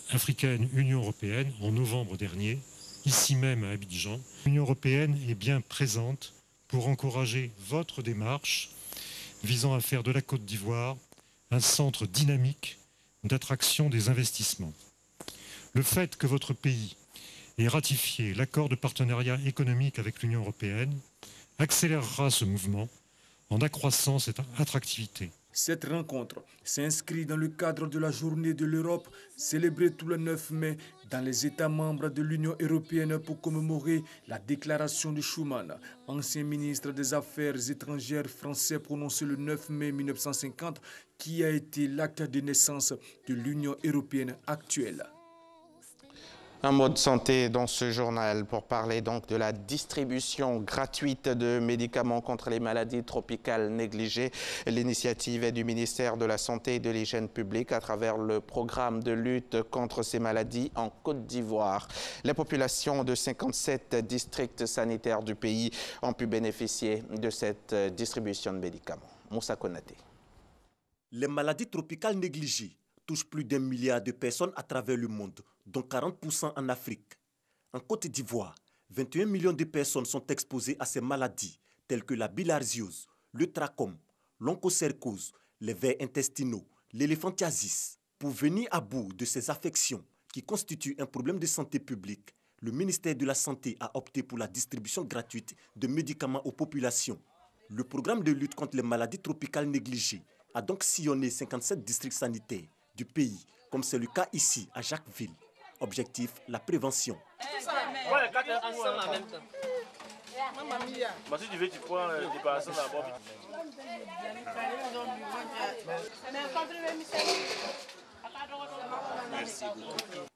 africaine-Union européenne en novembre dernier, ici même à Abidjan. L'Union européenne est bien présente pour encourager votre démarche visant à faire de la Côte d'Ivoire un centre dynamique d'attraction des investissements. Le fait que votre pays ait ratifié l'accord de partenariat économique avec l'Union européenne accélérera ce mouvement en accroissant cette attractivité. Cette rencontre s'inscrit dans le cadre de la Journée de l'Europe, célébrée tout le 9 mai dans les États membres de l'Union européenne pour commémorer la déclaration de Schuman, ancien ministre des Affaires étrangères français prononcé le 9 mai 1950, qui a été l'acte de naissance de l'Union européenne actuelle. Un mot de santé dans ce journal pour parler donc de la distribution gratuite de médicaments contre les maladies tropicales négligées. L'initiative est du ministère de la Santé et de l'Hygiène publique à travers le programme de lutte contre ces maladies en Côte d'Ivoire. Les populations de 57 districts sanitaires du pays ont pu bénéficier de cette distribution de médicaments. Moussa Konaté. Les maladies tropicales négligées touche plus d'1 milliard de personnes à travers le monde, dont 40% en Afrique. En Côte d'Ivoire, 21 millions de personnes sont exposées à ces maladies, telles que la bilharziose, le trachome, l'onchocercose, les vers intestinaux, l'éléphantiasis. Pour venir à bout de ces affections qui constituent un problème de santé publique, le ministère de la Santé a opté pour la distribution gratuite de médicaments aux populations. Le programme de lutte contre les maladies tropicales négligées a donc sillonné 57 districts sanitaires du pays, comme c'est le cas ici à Jacquesville. Objectif, la prévention.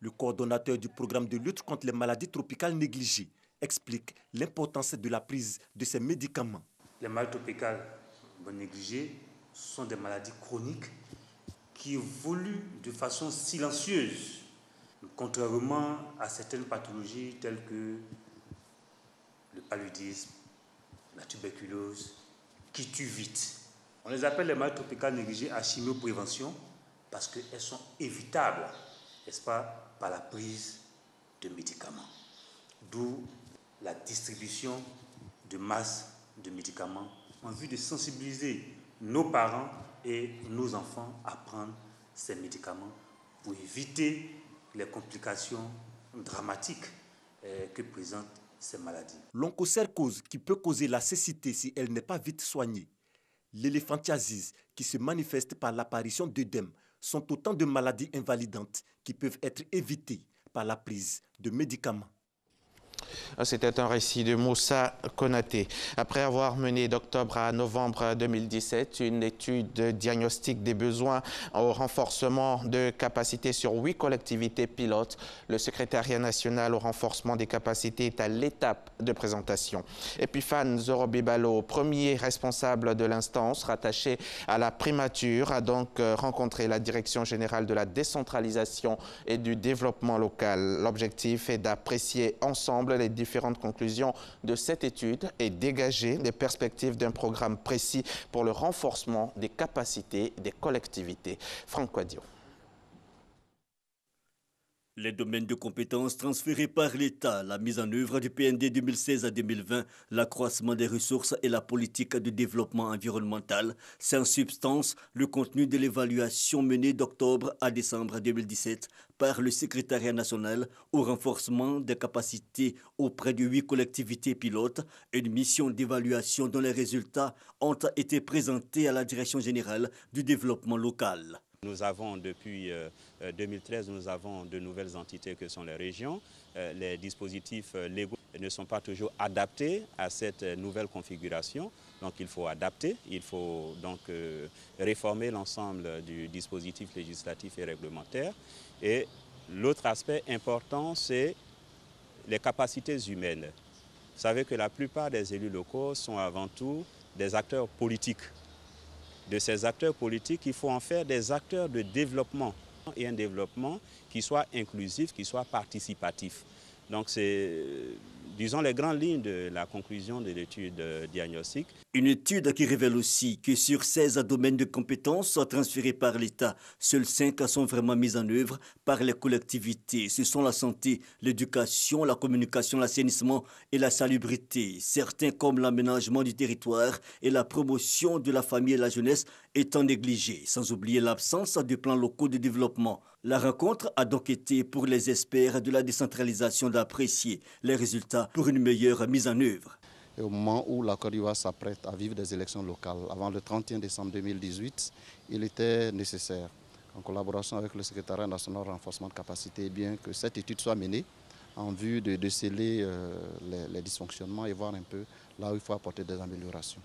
Le coordonnateur du programme de lutte contre les maladies tropicales négligées explique l'importance de la prise de ces médicaments. Les maladies tropicales négligées sont des maladies chroniques qui évoluent de façon silencieuse, contrairement à certaines pathologies telles que le paludisme, la tuberculose, qui tuent vite. On les appelle les maladies tropicales négligées à chimioprévention parce qu'elles sont évitables, n'est-ce pas, par la prise de médicaments. D'où la distribution de masse de médicaments en vue de sensibiliser nos parents et nos enfants à prendre ces médicaments pour éviter les complications dramatiques que présentent ces maladies. L'onchocercose qui peut causer la cécité si elle n'est pas vite soignée. L'éléphantiasis qui se manifeste par l'apparition d'œdèmes sont autant de maladies invalidantes qui peuvent être évitées par la prise de médicaments. C'était un récit de Moussa Konaté. Après avoir mené d'octobre à novembre 2017 une étude de diagnostic des besoins au renforcement de capacités sur 8 collectivités pilotes, le secrétariat national au renforcement des capacités est à l'étape de présentation. Epiphane Zorobibalo, premier responsable de l'instance rattaché à la primature, a donc rencontré la direction générale de la décentralisation et du développement local. L'objectif est d'apprécier ensemble les différentes conclusions de cette étude et dégager les perspectives d'un programme précis pour le renforcement des capacités des collectivités. Franck Quadio. Les domaines de compétences transférés par l'État, la mise en œuvre du PND 2016 à 2020, l'accroissement des ressources et la politique de développement environnemental, c'est en substance le contenu de l'évaluation menée d'octobre à décembre 2017 par le secrétariat national au renforcement des capacités auprès de 8 collectivités pilotes, une mission d'évaluation dont les résultats ont été présentés à la Direction générale du développement local. Nous avons depuis 2013, nous avons de nouvelles entités que sont les régions. Les dispositifs légaux ne sont pas toujours adaptés à cette nouvelle configuration. Donc il faut adapter, il faut donc réformer l'ensemble du dispositif législatif et réglementaire. Et l'autre aspect important, c'est les capacités humaines. Vous savez que la plupart des élus locaux sont avant tout des acteurs politiques. de ces acteurs politiques, il faut en faire des acteurs de développement et un développement qui soit inclusif, qui soit participatif. Donc c'est, disons, les grandes lignes de la conclusion de l'étude diagnostique. Une étude qui révèle aussi que sur 16 domaines de compétences transférés par l'État, seuls 5 sont vraiment mis en œuvre par les collectivités. Ce sont la santé, l'éducation, la communication, l'assainissement et la salubrité. Certains, comme l'aménagement du territoire et la promotion de la famille et la jeunesse, étant négligés, sans oublier l'absence de plans locaux de développement. La rencontre a donc été pour les experts de la décentralisation d'apprécier les résultats pour une meilleure mise en œuvre. Et au moment où la Côte d'Ivoire s'apprête à vivre des élections locales, avant le 31 décembre 2018, il était nécessaire, en collaboration avec le Secrétariat national renforcement de capacité, bien que cette étude soit menée en vue de déceler les dysfonctionnements et voir un peu là où il faut apporter des améliorations.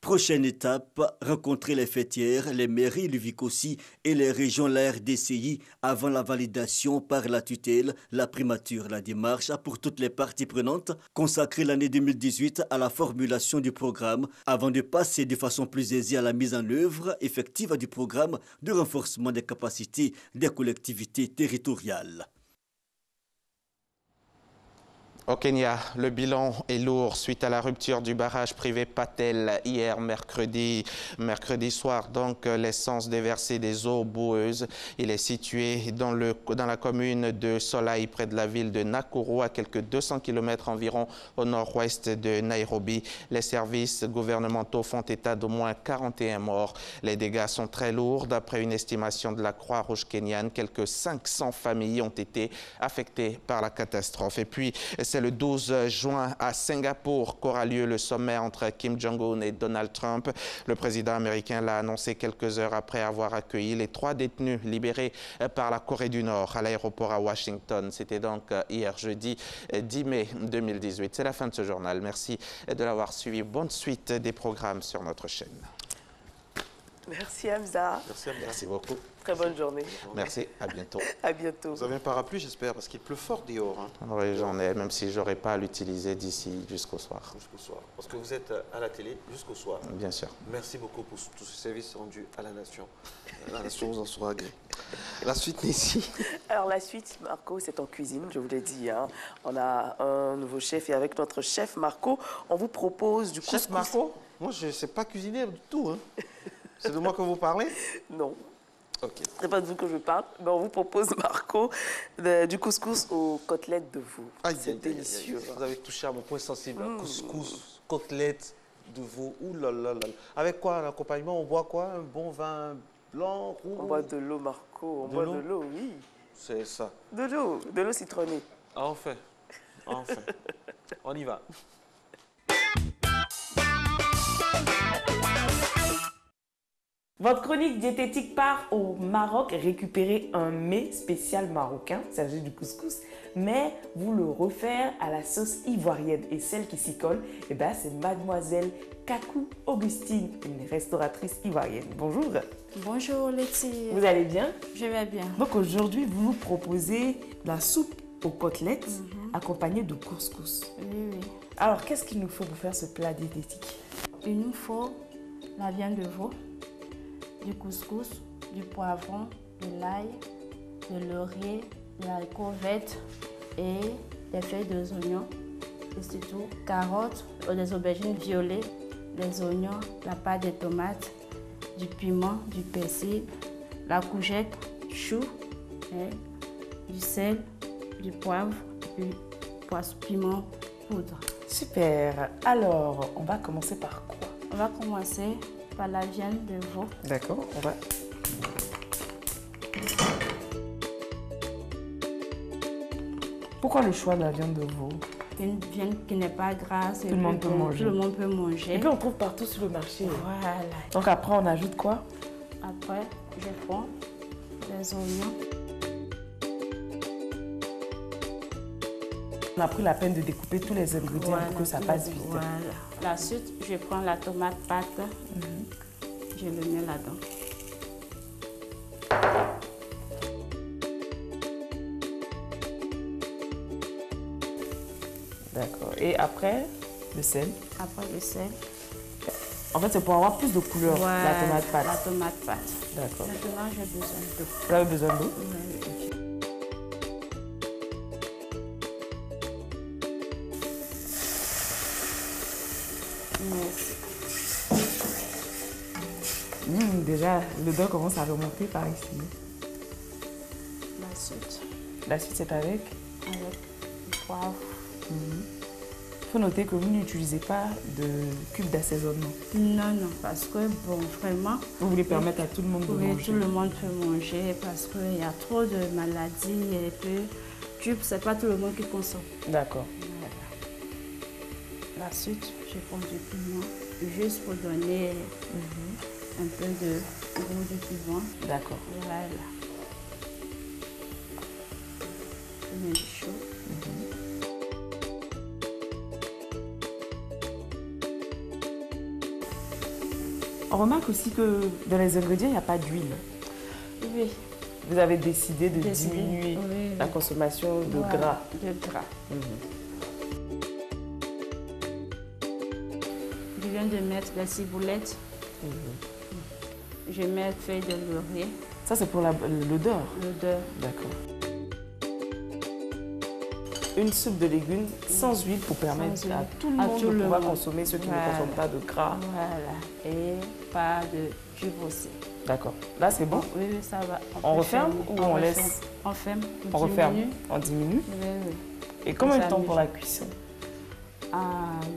Prochaine étape, rencontrer les fêtières, les mairies, l'UVICOSI et les régions, la RDCI, avant la validation par la tutelle, la primature. La démarche a pour toutes les parties prenantes consacré l'année 2018 à la formulation du programme avant de passer de façon plus aisée à la mise en œuvre effective du programme de renforcement des capacités des collectivités territoriales. Au Kenya, le bilan est lourd suite à la rupture du barrage privé Patel hier mercredi soir. Donc, l'essence déversée des eaux boueuses. Il est situé dans la commune de Solai, près de la ville de Nakuru, à quelques 200 km environ au nord-ouest de Nairobi. Les services gouvernementaux font état d'au moins 41 morts. Les dégâts sont très lourds. D'après une estimation de la Croix-Rouge kenyane, quelques 500 familles ont été affectées par la catastrophe. Et puis, c'est le 12 juin à Singapour qu'aura lieu le sommet entre Kim Jong-un et Donald Trump. Le président américain l'a annoncé quelques heures après avoir accueilli les 3 détenus libérés par la Corée du Nord à l'aéroport à Washington. C'était donc hier jeudi 10 mai 2018. C'est la fin de ce journal. Merci de l'avoir suivi. Bonne suite des programmes sur notre chaîne. Merci Hamza. Merci beaucoup. Très bonne journée. Merci, à bientôt. À bientôt. Vous avez un parapluie, j'espère, parce qu'il pleut fort dehors. Hein. Oui, j'en ai, même si je n'aurai pas à l'utiliser d'ici jusqu'au soir. Jusqu'au soir, parce que vous êtes à la télé jusqu'au soir. Bien sûr. Merci beaucoup pour tous ces services rendus à la nation. La nation vous en sera gré. La suite, Nessie. Alors la suite, Marco, c'est en cuisine, je vous l'ai dit. Hein. On a un nouveau chef et avec notre chef Marco, on vous propose du couscous. Chef Marco? Moi, je ne sais pas cuisiner du tout. Hein. C'est de moi que vous parlez? Non. Okay. Ce n'est pas de vous que je parle, mais on vous propose, Marco, du couscous aux côtelettes de veau. C'est délicieux. Vous avez touché à mon point sensible. Couscous, côtelettes de veau. Ouh là là là. Avec quoi l'accompagnement? On boit quoi? Un bon vin blanc, rouge? On boit de l'eau, Marco. On boit de l'eau, oui. C'est ça. De l'eau citronnée. Enfin. Enfin. On y va. Votre chronique diététique part au Maroc récupérer un mets spécial marocain, il s'agit du couscous, mais vous le refaire à la sauce ivoirienne. Et celle qui s'y colle, eh ben, c'est mademoiselle Kakou Augustine, une restauratrice ivoirienne. Bonjour. Bonjour Letty. Vous allez bien? Je vais bien. Donc aujourd'hui, vous nous proposez la soupe aux côtelettes accompagnée de couscous. Oui, oui. Alors, qu'est-ce qu'il nous faut pour faire ce plat diététique? Il nous faut la viande de veau, du couscous, du poivron, de l'ail, de laurier, de la courgette et des feuilles d'oignons. Et surtout, carottes, des aubergines violettes, des oignons, la pâte de tomates, du piment, du persil, la courgette, chou, du sel, du poivre, du piment poudre. Super. Alors, on va commencer par quoi? On va commencer par la viande de veau. D'accord, on va... Pourquoi le choix de la viande de veau? Une viande qui n'est pas grasse. Tout le monde peut manger. Tout le monde peut manger. Et puis on trouve partout sur le marché. Voilà. Donc après, on ajoute quoi? Après, je prends les oignons. On a pris la peine de découper tous les ingrédients pour que ça passe vite. Voilà. La suite, je prends la tomate pâte. Je le mets là-dedans. D'accord. Et après, le sel? Après le sel. En fait, c'est pour avoir plus de couleur, Voilà, la tomate pâte. La tomate pâte. D'accord. Maintenant, j'ai besoin d'eau. Vous avez besoin d'eau? Oui. Déjà, l'odeur commence à remonter par ici. La suite. La suite, c'est avec? Avec du poivre. Il faut noter que vous n'utilisez pas de cube d'assaisonnement. Non, non, parce que, bon, vraiment... Vous voulez permettre à tout le monde de manger? Oui, tout le monde peut manger parce qu'il y a trop de maladies et puis, cube, c'est pas tout le monde qui consomme. D'accord. Voilà. La suite, je prends du piment, juste pour donner un peu de goût du piment. D'accord. Voilà. Je mets du chaud. On remarque aussi que dans les ingrédients, il n'y a pas d'huile. Oui. Vous avez décidé de diminuer la consommation de gras. De gras. Je viens de mettre la ciboulettes. Je mets feuille de laurier. Ça, c'est pour l'odeur? L'odeur. D'accord. Une soupe de légumes sans huile pour permettre à tout le monde de pouvoir consommer, ceux qui ne consomment pas de gras. Voilà. Et pas de jus aussi. D'accord. Là, c'est bon? Oui, ça va. On referme ou on laisse? On ferme. On referme. On diminue? Oui, oui. Et combien de temps pour la cuisson?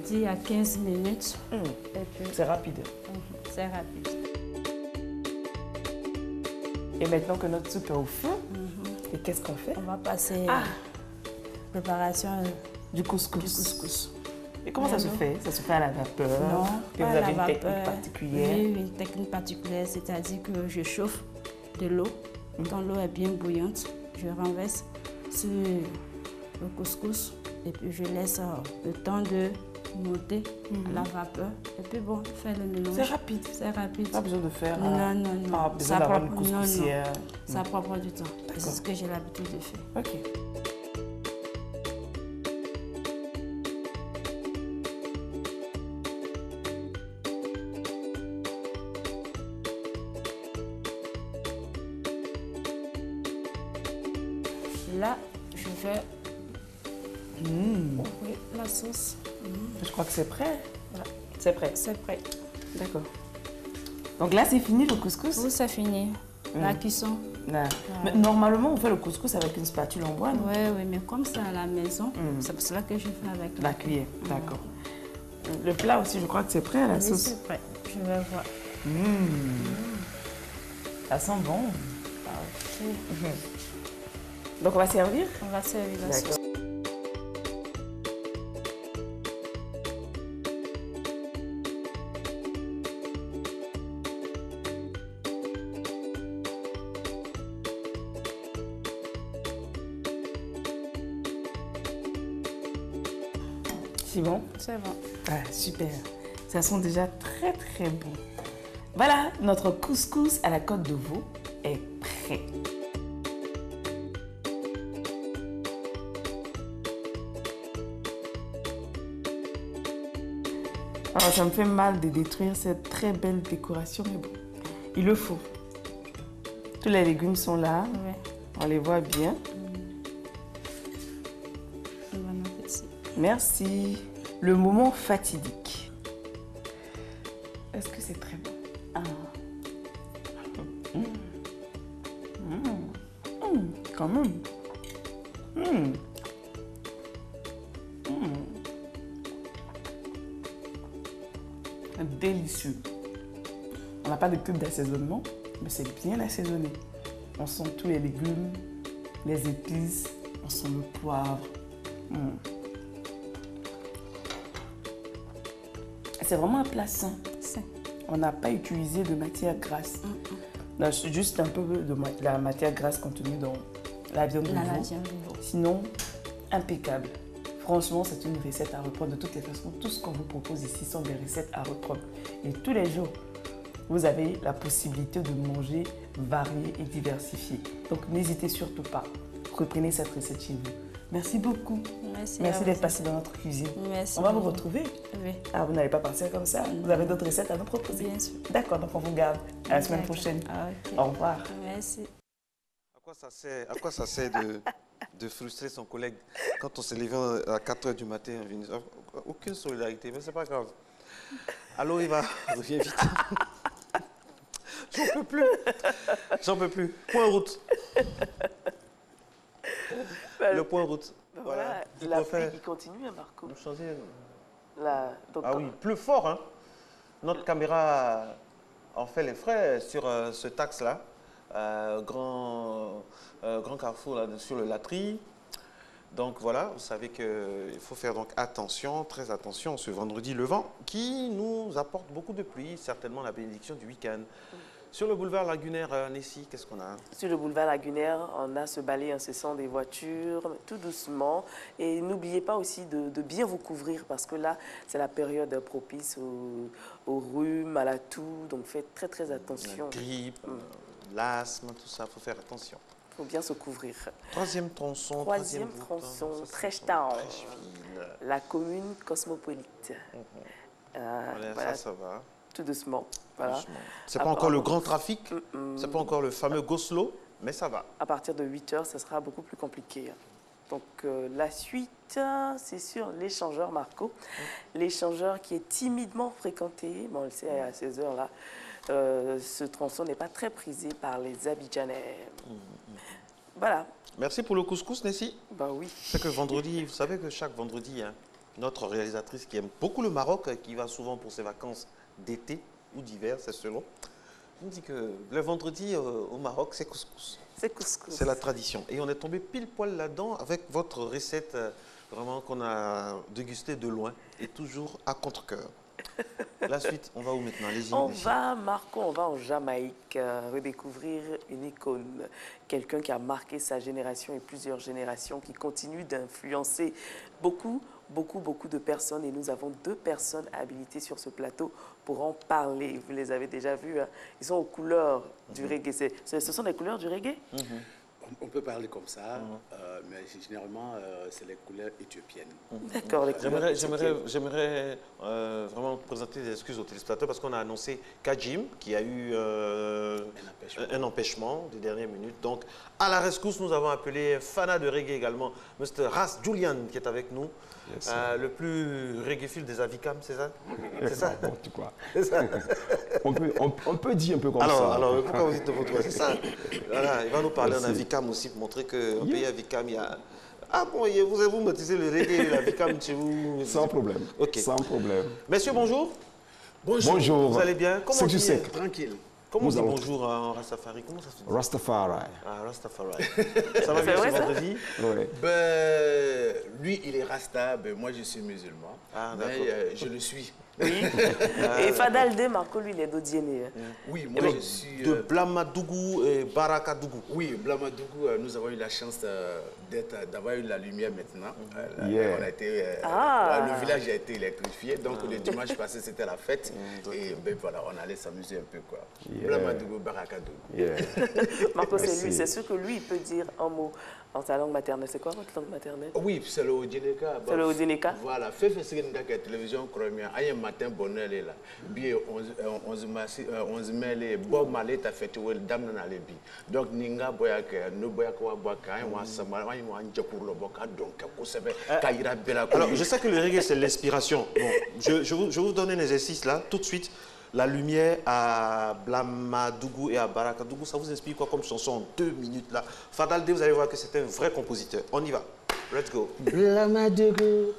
10 à 15 minutes. C'est rapide. C'est rapide. Et maintenant que notre soupe est au feu, et qu'est-ce qu'on fait? On va passer à préparation du couscous. Du couscous. Et comment ça se fait? Ça se fait à la vapeur? Non, et vous avez une technique particulière? Oui, une technique particulière, c'est-à-dire que je chauffe de l'eau. Quand l'eau est bien bouillante, je renverse sur le couscous et puis je laisse le temps de monter à la vapeur. Et puis bon, faire le mélange. C'est rapide. C'est rapide. Pas besoin de faire. Non, non, non. Pas besoin d'avoir une couscoussière. Non. Ça prend pas du temps. C'est ce que j'ai l'habitude de faire. Ok. Là, je vais ouvrir la sauce. Je crois que c'est prêt. Voilà. C'est prêt. C'est prêt. D'accord. Donc là, c'est fini le couscous? Oui, c'est fini. La cuisson. Mais normalement, on fait le couscous avec une spatule en bois, non? Oui, oui, mais comme c'est à la maison, c'est pour cela que je fais avec la cuillère. D'accord. Le plat aussi, je crois que c'est prêt à la sauce. C'est prêt. Je vais voir. Ça sent bon. Ok. Donc on va servir? On va servir la sauce. C'est bon? C'est bon. Ah, super. Ça sent déjà très très bon. Voilà, notre couscous à la côte de veau est prêt. Alors, ça me fait mal de détruire cette très belle décoration, mais bon, il le faut. Tous les légumes sont là, on les voit bien. Bon appétit. Merci. Le moment fatidique. Est-ce que c'est très bon? Quand même. Délicieux. On n'a pas de cube d'assaisonnement, mais c'est bien assaisonné. On sent tous les légumes, les épices, on sent le poivre. C'est vraiment un plat sain. On n'a pas utilisé de matière grasse. C'est juste un peu de la matière grasse contenue dans la viande de veau. Sinon, impeccable. Franchement, c'est une recette à reprendre. De toutes les façons, tout ce qu'on vous propose ici sont des recettes à reprendre. Et tous les jours, vous avez la possibilité de manger varié et diversifié. Donc, n'hésitez surtout pas. Reprenez cette recette chez vous. Merci beaucoup. Merci d'être passé dans notre cuisine. Merci. On va vous retrouver. Oui. Ah, vous n'allez pas partir comme ça. Vous avez d'autres recettes à nous proposer. Bien sûr. D'accord, donc on vous garde. À la semaine prochaine. Okay. Au revoir. Merci. À quoi ça sert de frustrer son collègue quand on s'est levé à 4 h du matin? Aucune solidarité, mais c'est pas grave. Allô, Eva, reviens vite. J'en peux plus. J'en peux plus. Point route. Le point route. Voilà. La pluie qui continue, hein, Marco. Donc, ah oui, plus fort. Hein. Notre caméra en fait les frais sur ce taxe-là. Grand carrefour là, sur le Latry. Donc voilà, vous savez qu'il faut faire donc attention, très attention ce vendredi levant qui nous apporte beaucoup de pluie, certainement la bénédiction du week-end. Sur le boulevard Lagunaire, Nessie, qu'est-ce qu'on a? Sur le boulevard Lagunaire, on a ce balai incessant des voitures, tout doucement. Et n'oubliez pas aussi de bien vous couvrir parce que là, c'est la période propice au rhume, à la toux. Donc faites très très attention. La grippe, l'asthme, tout ça, il faut faire attention. Il faut bien se couvrir. Troisième tronçon, Trèche Town, la commune cosmopolite. Voilà. Ça va. Tout doucement. Voilà. C'est pas encore le grand trafic, c'est pas encore le fameux go-slow, mais ça va. À partir de 8 h, ça sera beaucoup plus compliqué. Donc la suite, c'est sur l'échangeur Marco. L'échangeur qui est timidement fréquenté, bon, on le sait à ces heures-là, ce tronçon n'est pas très prisé par les Abidjanais. Voilà. Merci pour le couscous, Nessie. Bah oui. C'est que vendredi, vous savez que chaque vendredi, hein, notre réalisatrice qui aime beaucoup le Maroc, qui va souvent pour ses vacances d'été ou d'hiver, c'est selon, me dit que le vendredi au Maroc, c'est couscous. C'est couscous. C'est la tradition. Et on est tombé pile poil là-dedans avec votre recette vraiment qu'on a dégustée de loin et toujours à contre-cœur. La suite, on va où maintenant? Marco, on va en Jamaïque redécouvrir une icône. Quelqu'un qui a marqué sa génération et plusieurs générations, qui continue d'influencer beaucoup de personnes. Et nous avons 2 personnes habilitées sur ce plateau pour en parler. Vous les avez déjà vus, hein? Ils sont aux couleurs du reggae. Ce sont les couleurs du reggae? On peut parler comme ça, mais généralement, c'est les couleurs éthiopiennes. D'accord. J'aimerais vraiment présenter des excuses aux téléspectateurs parce qu'on a annoncé Kajim qui a eu un empêchement des dernières minutes. Donc, à la rescousse, nous avons appelé Fana de reggae également, Mr. Ras Julian qui est avec nous. Yes, le plus reggae-fil des Avicam, c'est ça? C'est ça? Ça. on peut dire un peu comme ça. Alors, pourquoi vous dites votre c'est ça? Voilà, il va nous parler en Avicam aussi pour montrer qu'en pays Avicam, il y a... Ah bon, vous maîtrisez le reggae et l'Avicam chez vous? Sans problème. Ok. Sans problème. Messieurs, bonjour. Bonjour. Vous allez bien? Comment tu sais? Tranquille. Comment on dit bonjour en Rastafari? Comment ça se dit? Rastafari. Ah, Rastafari. Ça va bien ce vendredi? Oui. Ben, lui, il est Rasta, ben, moi je suis musulman. Ah, d'accord. Mais je le suis. Oui. Et Fadalde, Marco, lui, il est d'Odiéné. Oui, moi je suis... De Blamadougou et Barakadougou. Oui, Blamadougou, nous avons eu la chance d'avoir eu la lumière maintenant. On a été, le village a été électrifié, donc le dimanche passé, c'était la fête. Et ben, voilà, on allait s'amuser un peu, quoi. Blamadougou, Barakadougou. Marco, c'est lui, c'est sûr que lui, il peut dire un mot en sa langue maternelle. C'est quoi votre langue maternelle? Oui, c'est le Odineka. C'est le Odineka? Voilà, fait ce que la télévision chromia. Il y a un matin bonheur là. Bien 11 mai, Bob Malé t'a fait le dame dans les billes. Donc ninga boyak, no boyak wa boaka, on s'amara, on a pour le boka, donc alors, je sais que le reggae c'est l'inspiration. Bon, je vous donne un exercice là, tout de suite. La lumière à Blamadougou et à Barakadougou, ça vous inspire quoi comme chanson en 2 minutes là? Fadalde, vous allez voir que c'est un vrai compositeur. On y va. Let's go. Blamadougou,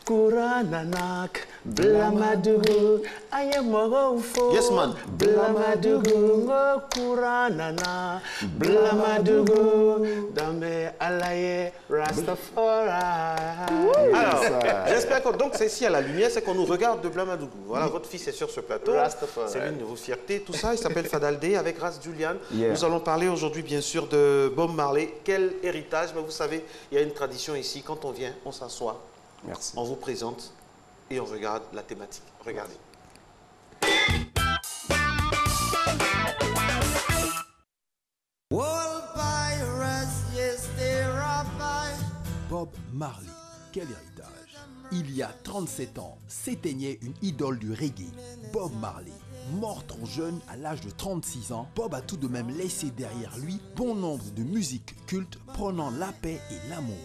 Kourananak, Blamadougou, Ayamogofo. Yes, man. Blamadougou, Kouranana, Blamadougou, Dame Alaye, Rastafari. Alors, j'espère que donc c'est ici à la lumière, c'est qu'on nous regarde de Blamadougou. Voilà, votre fils est sur ce plateau. C'est l'une de vos fiertés. Tout ça, il s'appelle Fadalde avec Ras Julian. Nous allons parler aujourd'hui, bien sûr, de Bob Marley. Quel héritage? Mais vous savez, il y a une tradition ici. Quand on vient, on s'assoit. Merci. On vous présente et on regarde la thématique. Regardez. Bob Marley, quel héritage! Il y a 37 ans, s'éteignait une idole du reggae, Bob Marley. Mort trop jeune à l'âge de 36 ans, Bob a tout de même laissé derrière lui bon nombre de musiques cultes prônant la paix et l'amour.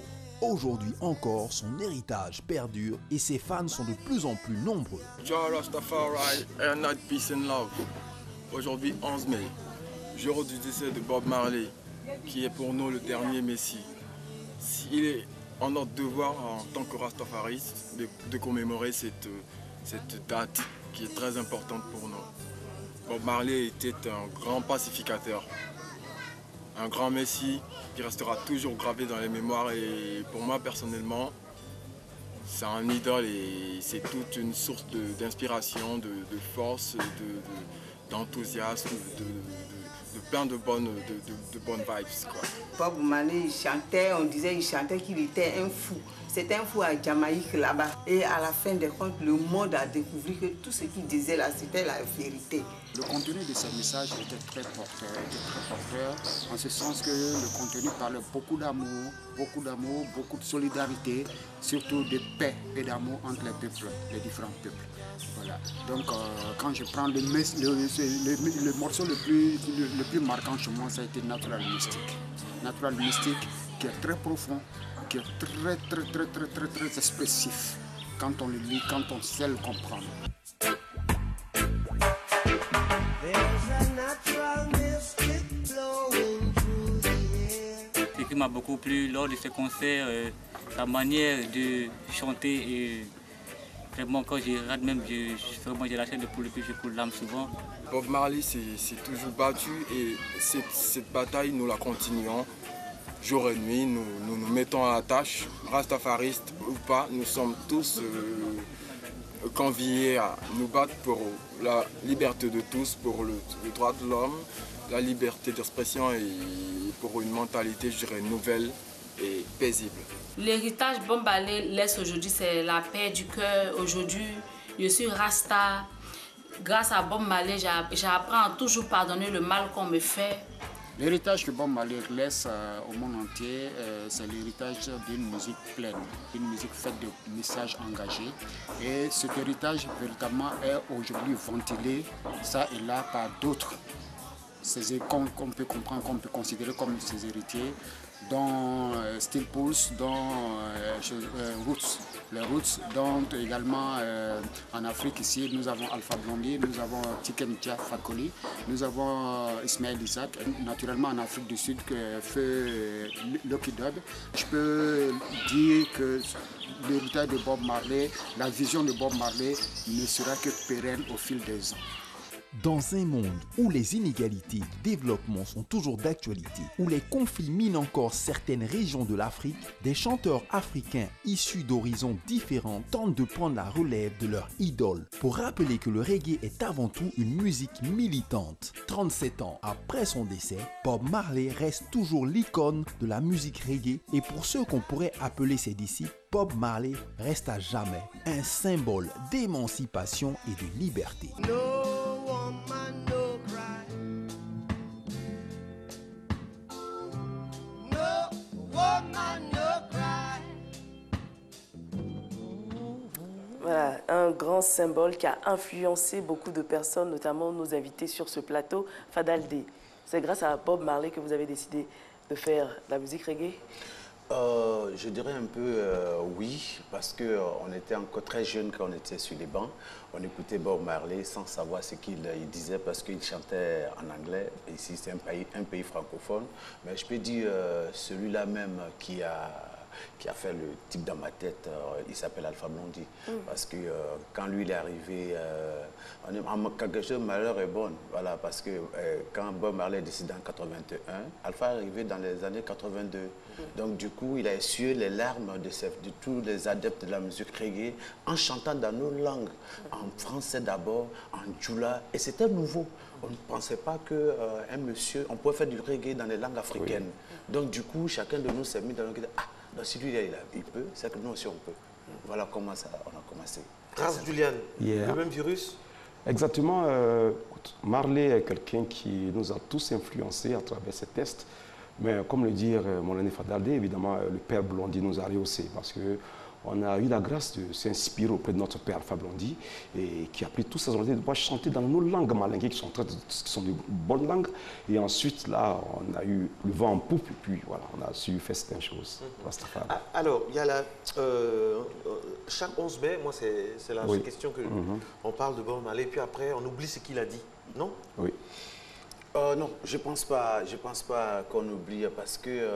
Aujourd'hui encore, son héritage perdure et ses fans sont de plus en plus nombreux. Jah Rastafari, Air Night Peace and Love. Aujourd'hui 11 mai, jour du décès de Bob Marley, qui est pour nous le dernier messie. Il est en notre devoir en tant que Rastafariste de commémorer cette date qui est très importante pour nous. Bob Marley était un grand pacificateur, un grand messie qui restera toujours gravé dans les mémoires et pour moi personnellement, c'est un idole et c'est toute une source d'inspiration, de force, d'enthousiasme, de plein de bonnes vibes, quoi. Bob Marley, il chantait, on disait il chantait qu'il était un fou. C'était un fou à Jamaïque là-bas. Et à la fin des comptes, le monde a découvert que tout ce qu'il disait là, c'était la vérité. Le contenu de ce message était très porteur, en ce sens que le contenu parlait beaucoup d'amour, beaucoup de solidarité, surtout de paix et d'amour entre les peuples, les différents peuples. Voilà. Donc quand je prends le morceau le plus marquant chez moi, ça a été Natural Mystic. Natural Mystic qui est très profond, qui est très expressif. Quand on le lit, quand on sait le comprendre. Ce qui m'a beaucoup plu lors de ce concert, la manière de chanter et vraiment quand je rate même, j'ai la chaîne de poule que je coule l'âme souvent. Bob Marley s'est toujours battu et cette bataille nous la continuons. Jour et nuit, nous nous mettons à la tâche, rastafaristes ou pas, nous sommes tous conviés à nous battre pour la liberté de tous, pour le droit de l'homme, la liberté d'expression et pour une mentalité, je dirais, nouvelle et paisible. L'héritage Bob Marley laisse aujourd'hui, c'est la paix du cœur. Aujourd'hui, je suis Rasta. Grâce à Bob Marley, j'apprends à toujours pardonner le mal qu'on me fait. L'héritage que Bob Marley laisse au monde entier, c'est l'héritage d'une musique pleine, une musique faite de messages engagés. Et cet héritage, véritablement, est aujourd'hui ventilé, ça et là, par d'autres. Qu'on peut comprendre, qu'on peut considérer comme ses héritiers, dont Steel Pulse, dont Roots. Les Roots, dont également en Afrique ici, nous avons Alpha Blondy, nous avons Tiken Jah Fakoly, nous avons Ismaël Isaac, naturellement en Afrique du Sud, Feu Lucky Dube. Je peux dire que l'héritage de Bob Marley, la vision de Bob Marley ne sera que pérenne au fil des ans. Dans un monde où les inégalités de développement sont toujours d'actualité, où les conflits minent encore certaines régions de l'Afrique, des chanteurs africains issus d'horizons différents tentent de prendre la relève de leur idole pour rappeler que le reggae est avant tout une musique militante. 37 ans après son décès, Bob Marley reste toujours l'icône de la musique reggae et pour ceux qu'on pourrait appeler ses disciples, Bob Marley reste à jamais un symbole d'émancipation et de liberté. Voilà, un grand symbole qui a influencé beaucoup de personnes, notamment nos invités sur ce plateau, Fadaldé. C'est grâce à Bob Marley que vous avez décidé de faire de la musique reggae? Je dirais un peu oui, parce qu'on était encore très jeunes quand on était sur les bancs. On écoutait Bob Marley sans savoir ce qu'il disait parce qu'il chantait en anglais. Ici, c'est un pays francophone. Mais je peux dire, celui-là même qui a fait le type dans ma tête, il s'appelle Alpha Blondy. Parce que quand lui il est arrivé, quelque chose de malheur est bon. Voilà, parce que quand Bob Marley est décédé en 81, Alpha est arrivé dans les années 82. Donc du coup, il a essuyé les larmes de tous les adeptes de la musique reggae en chantant dans nos langues, en français d'abord, en djoula, et c'était nouveau. On ne pensait pas qu'un monsieur, on pouvait faire du reggae dans les langues africaines. Oui. Donc du coup, chacun de nous s'est mis dans le reggae. Ah, donc si lui il peut, c'est que nous aussi on peut. Voilà comment on a commencé. Ras Julian, le même virus? Exactement. Marley est quelqu'un qui nous a tous influencés à travers ses tests. Mais comme le dit mon ami Fadaldé, évidemment, le père Blondy nous a rehaussé parce qu'on a eu la grâce de s'inspirer auprès de notre père Alpha Blondy et qui a pris toutes ces journées de pouvoir chanter dans nos langues malinguées qui sont de bonnes langues. Et ensuite, là, on a eu le vent en poupe et puis voilà, on a su faire certaines choses. Alors, il y a chaque 11 mai, moi, c'est la question que on parle de Bob Marley, puis après, on oublie ce qu'il a dit, non? Oui. Non, je pense pas qu'on oublie parce que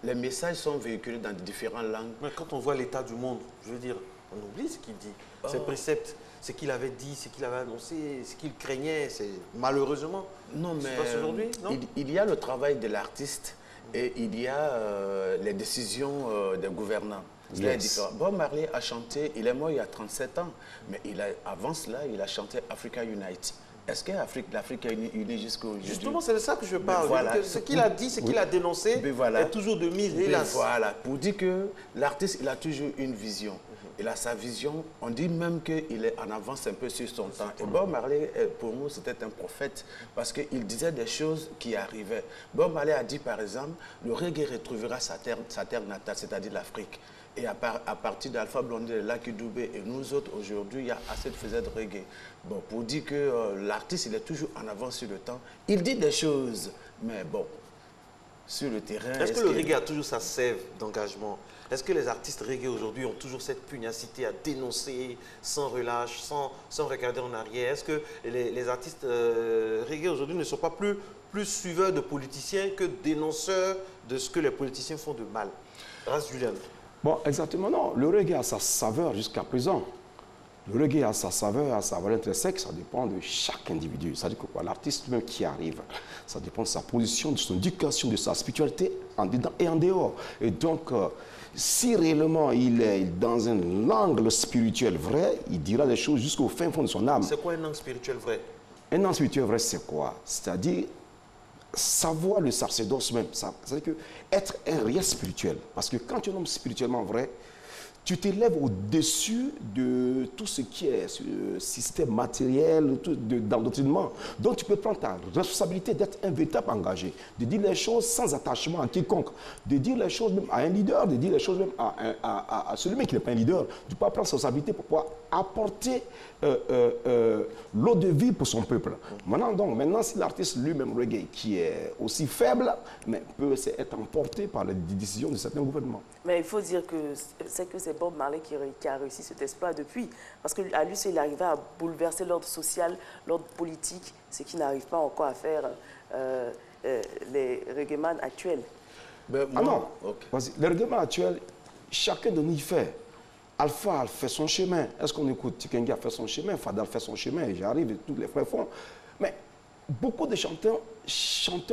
les messages sont véhiculés dans différentes langues. Mais quand on voit l'état du monde, je veux dire, on oublie ce qu'il dit. Ses préceptes, ce qu'il avait dit, ce qu'il avait annoncé, ce qu'il craignait, c'est malheureusement. Non, mais aujourd'hui, non? Il y a le travail de l'artiste et il y a les décisions des gouvernants. Yes. Bob Marley a chanté, il est mort il y a 37 ans, mais avant cela, il a chanté Africa Unite. Est-ce que l'Afrique est unie jusqu'aujourd'hui? Justement, c'est de ça que je parle. Voilà. Ce qu'il a dit, ce qu'il a dénoncé est toujours de mise. Voilà, pour dire que l'artiste, il a toujours une vision. Il a sa vision. On dit même qu'il est en avance un peu sur son temps. Et Bob Marley, pour nous, c'était un prophète parce qu'il disait des choses qui arrivaient. Bob Marley a dit, par exemple, le reggae retrouvera sa terre natale, c'est-à-dire l'Afrique. Et à partir d'Alpha Blondy, de Lucky Dube et nous autres, aujourd'hui, il y a assez de faiseurs de reggae. Bon, pour dire que l'artiste, il est toujours en avance sur le temps. Il dit des choses, mais bon, sur le terrain... Est-ce que le reggae a toujours sa sève d'engagement? Est-ce que les artistes reggae aujourd'hui ont toujours cette pugnacité à dénoncer sans relâche, sans regarder en arrière? Est-ce que les artistes reggae aujourd'hui ne sont pas plus suiveurs de politiciens que dénonceurs de ce que les politiciens font de mal? Ras Julian. Bon, exactement, non. Le reggae a sa saveur jusqu'à présent. Le reggae a sa saveur intrinsèque, ça dépend de chaque individu. C'est-à-dire que l'artiste même qui arrive, ça dépend de sa position, de son éducation, de sa spiritualité en dedans et en dehors. Et donc, si réellement il est dans un angle spirituel vrai, il dira des choses jusqu'au fin fond de son âme. C'est quoi un angle spirituel vrai? Un angle spirituel vrai, c'est quoi? C'est-à-dire savoir le sacerdoce même. C'est-à-dire que être un réel spirituel. Parce que quand tu es un homme spirituellement vrai, tu t'élèves au-dessus de tout ce qui est ce système matériel, d'endoctrinement. Donc tu peux prendre ta responsabilité d'être un véritable engagé, de dire les choses sans attachement à quiconque, de dire les choses même à un leader, de dire les choses même à celui qui n'est pas un leader. Tu peux prendre sa responsabilité pour pouvoir apporter l'eau de vie pour son peuple. Maintenant, si l'artiste lui-même reggae, qui est aussi faible, mais peut être emporté par les décisions de certains gouvernements. Mais il faut dire que c'est Bob Marley qui a réussi cet exploit depuis. Parce qu'à lui, il arrivait à bouleverser l'ordre social, l'ordre politique, ce qui n'arrive pas encore à faire les reggaeman actuels. Non, les reggaeman actuels, chacun de nous y fait. Alpha fait son chemin. Est-ce qu'on écoute Tikenga a fait son chemin, Fadal fait son chemin, j'arrive et tous les frères font. Mais beaucoup de chanteurs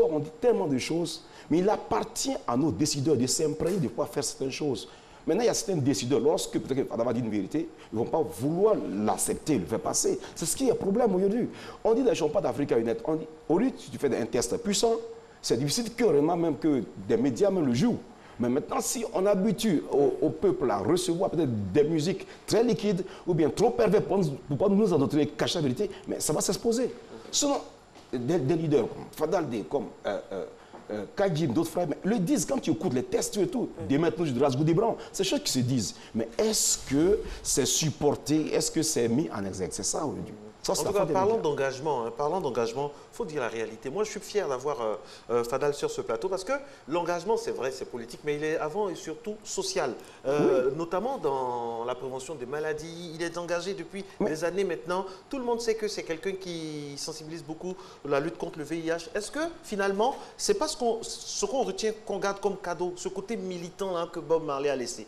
ont dit tellement de choses, mais il appartient à nos décideurs de s'imprégner de pouvoir faire certaines choses. Maintenant, il y a certains décideurs, lorsque peut-être Fadal va dire une vérité, ils ne vont pas vouloir l'accepter, le faire passer. C'est ce qui est le problème aujourd'hui. On dit des gens pas d'Africa Unite. On dit, au lieu tu fais un test puissant, c'est difficile que vraiment même que des médias même le jouent. Mais maintenant, si on habitue au peuple à recevoir peut-être des musiques très liquides ou bien trop pervers pour ne pas nous endoctriner, cacher la vérité, mais ça va s'exposer. Sinon, des leaders comme Fadaldé, comme Kajim, d'autres frères, mais le disent quand tu écoutes les tests et tout, des maintenant de Rasgou des Blancs, c'est des choses qui se disent. Mais est-ce que c'est supporté, est-ce que c'est mis en exergue? C'est ça aujourd'hui. En tout cas, parlons d'engagement. Il faut dire la réalité. Moi, je suis fier d'avoir Fadal sur ce plateau parce que l'engagement, c'est vrai, c'est politique, mais il est avant et surtout social. Notamment dans la prévention des maladies. Il est engagé depuis des années maintenant. Tout le monde sait que c'est quelqu'un qui sensibilise beaucoup la lutte contre le VIH. Est-ce que, finalement, c'est pas ce qu'on retient, qu'on garde comme cadeau, ce côté militant là, que Bob Marley a laissé?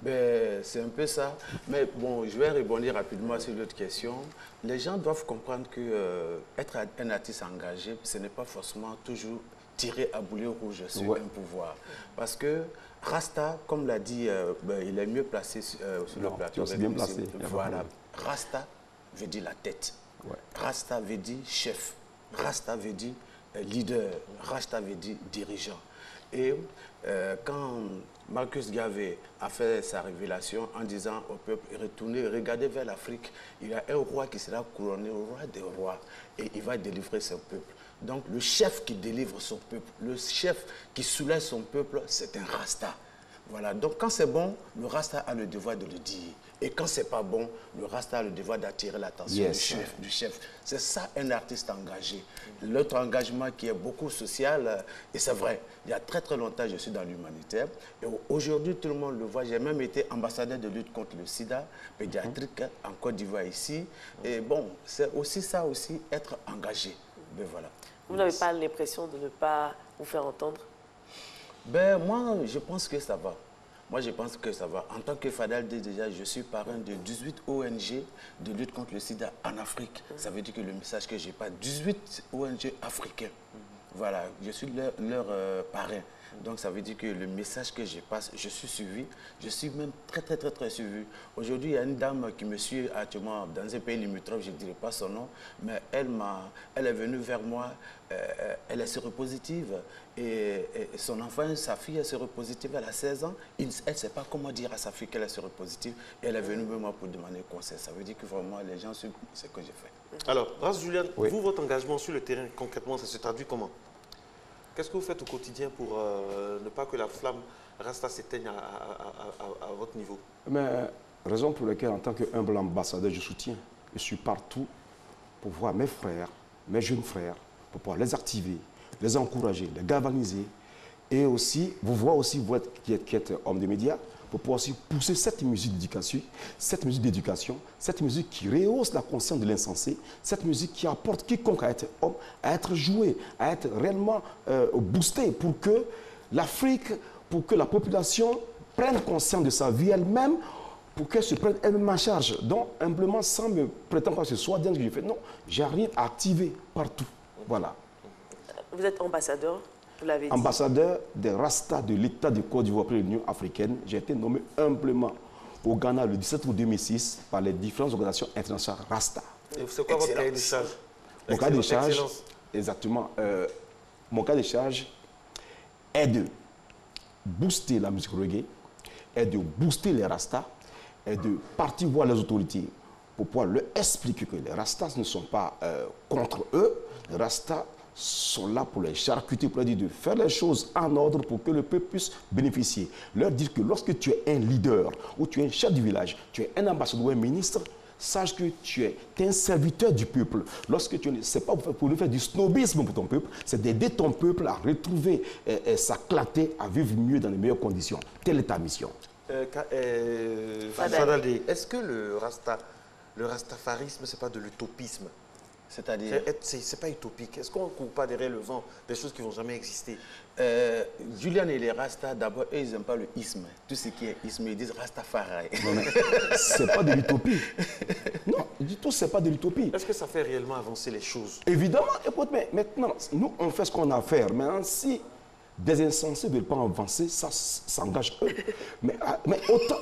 C'est un peu ça. Mais bon, je vais rebondir rapidement sur l'autre question. Les gens doivent comprendre que être un artiste engagé, ce n'est pas forcément toujours tirer à boulet rouge sur un pouvoir. Parce que Rasta, comme l'a dit, il est mieux placé sur le plateau. C'est bien placé. Voilà. Rasta veut dire la tête. Rasta veut dire chef. Rasta veut dire leader. Rasta veut dire dirigeant. Et quand Marcus Garvey a fait sa révélation en disant au peuple, retournez, regardez vers l'Afrique, il y a un roi qui sera couronné, roi des rois, et il va délivrer son peuple. Donc le chef qui délivre son peuple, le chef qui soulève son peuple, c'est un Rasta. Voilà, donc quand c'est bon, le Rasta a le devoir de le dire. Et quand c'est pas bon, le Rasta a le devoir d'attirer l'attention du chef. C'est ça un artiste engagé. L'autre engagement qui est beaucoup social, et c'est vrai, il y a très très longtemps, je suis dans l'humanitaire. Et aujourd'hui, tout le monde le voit. J'ai même été ambassadeur de lutte contre le sida pédiatrique en Côte d'Ivoire ici. Et bon, c'est aussi ça aussi, être engagé. Ben voilà. Vous n'avez pas l'impression de ne pas vous faire entendre? Ben moi, je pense que ça va. Moi, je pense que ça va. En tant que Fadal D, déjà, je suis parrain de 18 ONG de lutte contre le sida en Afrique. Ça veut dire que le message que j'ai pas, 18 ONG africains. Voilà, je suis leur parrain. Donc, ça veut dire que le message que je passe, je suis suivi. Je suis même très suivi. Aujourd'hui, il y a une dame qui me suit actuellement dans un pays limitrophe, je ne dirai pas son nom, mais elle est venue vers moi, elle est séropositive. Et son enfant, sa fille est séropositive, elle a 16 ans. Elle ne sait pas comment dire à sa fille qu'elle est séropositive. Et elle est venue vers moi pour demander conseil. Ça veut dire que vraiment, les gens suivent ce que j'ai fait. Alors, Ras Julian, vous, votre engagement sur le terrain, concrètement, ça se traduit comment? Qu'est-ce que vous faites au quotidien pour ne pas que la flamme Rasta s'éteigne à votre niveau? Mais raison pour laquelle, en tant qu'humble ambassadeur, je soutiens. Je suis partout pour voir mes frères, mes jeunes frères, pour pouvoir les activer, les encourager, les galvaniser. Et aussi, vous voyez aussi, vous qui êtes homme de médias, pour pouvoir aussi pousser cette musique d'éducation, cette musique qui rehausse la conscience de l'insensé, cette musique qui apporte quiconque à être homme, à être joué, à être réellement boosté pour que l'Afrique, pour que la population prenne conscience de sa vie elle-même, pour qu'elle se prenne elle-même en charge. Donc, humblement, sans me prétendre que ce soit bien ce que je fais, non, j'arrive à activer partout. Voilà. Vous êtes ambassadeur? Ambassadeur des Rastas de l'État de Côte d'Ivoire pour l'Union africaine. J'ai été nommé humblement au Ghana le 17 août 2006 par les différentes organisations internationales Rasta. Et c'est quoi votre cahier de charge? Mon cahier de charge, exactement. Mon cahier de charge est de booster la musique reggae, est de booster les Rastas, est de partir voir les autorités pour pouvoir leur expliquer que les Rastas ne sont pas contre eux. Les Rastas sont là pour les charcuter, pour leur dire de faire les choses en ordre pour que le peuple puisse bénéficier. Leur dire que lorsque tu es un leader ou tu es un chef du village, tu es un ambassadeur ou un ministre, sache que tu es un serviteur du peuple. Lorsque tu ne sais pas pour nous faire du snobisme pour ton peuple, c'est d'aider ton peuple à retrouver sa clarté, à vivre mieux dans les meilleures conditions. Telle est ta mission. Fadaldé, est-ce que le rastafarisme, ce n'est pas de l'utopisme? C'est-à-dire, c'est pas utopique. Est-ce qu'on ne court pas derrière le vent des choses qui ne vont jamais exister? Julian et les Rastas, d'abord, eux, ils n'aiment pas le isme. Tout ce qui est isme, ils disent Rastafari. C'est pas de l'utopie. Non, du tout, c'est pas de l'utopie. Est-ce que ça fait réellement avancer les choses? Évidemment. Écoute, mais maintenant, nous, on fait ce qu'on a à faire. Maintenant, si des insensés ne veulent pas avancer, ça s'engage eux. Mais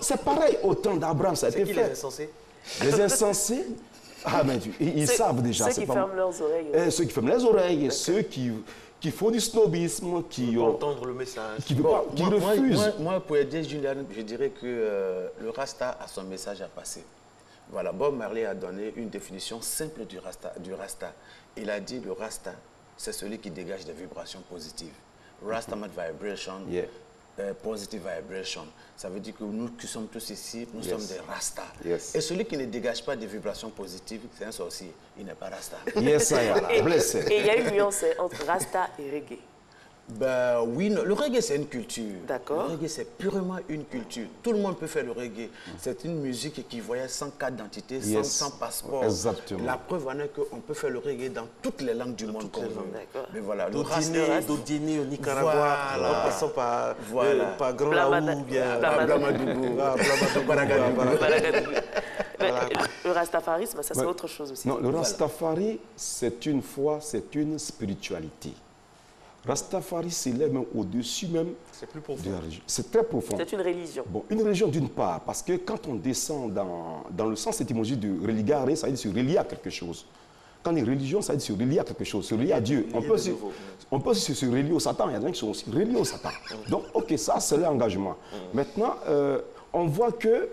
c'est pareil, au temps d'Abraham, ça a été fait. C'est qui les insensés? Les insensés. Ah, mais ils savent déjà. Ceux qui ferment leurs oreilles. Ceux qui ferment les oreilles, ceux qui font du snobisme, qui veulent entendre le message. Qui refusent. Moi, pour aider Julian, je dirais que le Rasta a son message à passer. Voilà, Bob Marley a donné une définition simple du Rasta. Il a dit le Rasta, c'est celui qui dégage des vibrations positives. Rastaman vibration. Yeah. Positive vibration. Ça veut dire que nous qui sommes tous ici, nous sommes des Rastas. Yes. Et celui qui ne dégage pas des vibrations positives, c'est un sorcier. Il n'est pas Rasta. Yes, et il y a une nuance entre Rasta et reggae. Ben oui, le reggae c'est une culture. D'accord. Le reggae c'est purement une culture. Tout le monde peut faire le reggae. C'est une musique qui voyage sans carte d'identité, sans passeport. Exactement. La preuve en est qu'on peut faire le reggae dans toutes les langues du monde. Mais voilà, d'Odini au Nicaragua, en passant par Grand Laou ou bien Blamadougou. Le rastafarisme, ça c'est autre chose aussi. Non, le rastafari, c'est une foi, c'est une spiritualité. Rastafari s'élève même au-dessus même de la religion. C'est très profond. C'est une religion. Bon, une religion d'une part, parce que quand on descend dans le sens étymologique de religare, ça veut dire se relier à quelque chose. Quand on dit religion, ça veut dire se relier à quelque chose, se relier à Dieu. On peut aussi se relier au Satan, il y a des gens qui sont aussi reliés au Satan. Donc, ok, ça c'est l'engagement. Maintenant, on voit que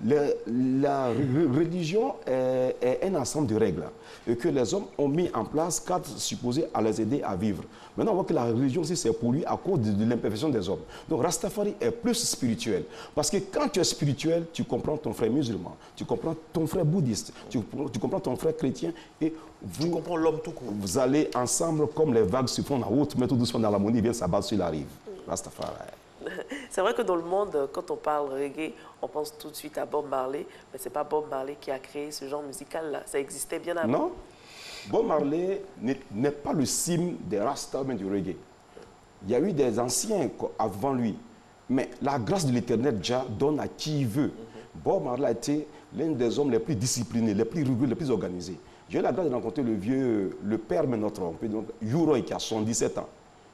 la religion est un ensemble de règles et que les hommes ont mis en place cadres supposés à les aider à vivre. Maintenant, on voit que la religion aussi, c'est pour lui à cause de l'imperfection des hommes. Donc, Rastafari est plus spirituel. Parce que quand tu es spirituel, tu comprends ton frère musulman, tu comprends ton frère bouddhiste, tu comprends ton frère chrétien et tu comprends l'homme tout court. Vous allez ensemble comme les vagues se font en haute, mais tout doucement dans l'harmonie, viennent s'abattre sur la rive. Rastafari. C'est vrai que dans le monde, quand on parle reggae, on pense tout de suite à Bob Marley, mais ce n'est pas Bob Marley qui a créé ce genre musical-là. Ça existait bien avant. Non. Bob Marley n'est pas le cime des Rasta du reggae. Il y a eu des anciens avant lui. Mais la grâce de l'Éternel déjà donne à qui il veut. Bob Marley a été l'un des hommes les plus disciplinés, les plus rigoureux, les plus organisés. J'ai eu la grâce de rencontrer le père de notre homme, Yuroy, qui a 77 ans,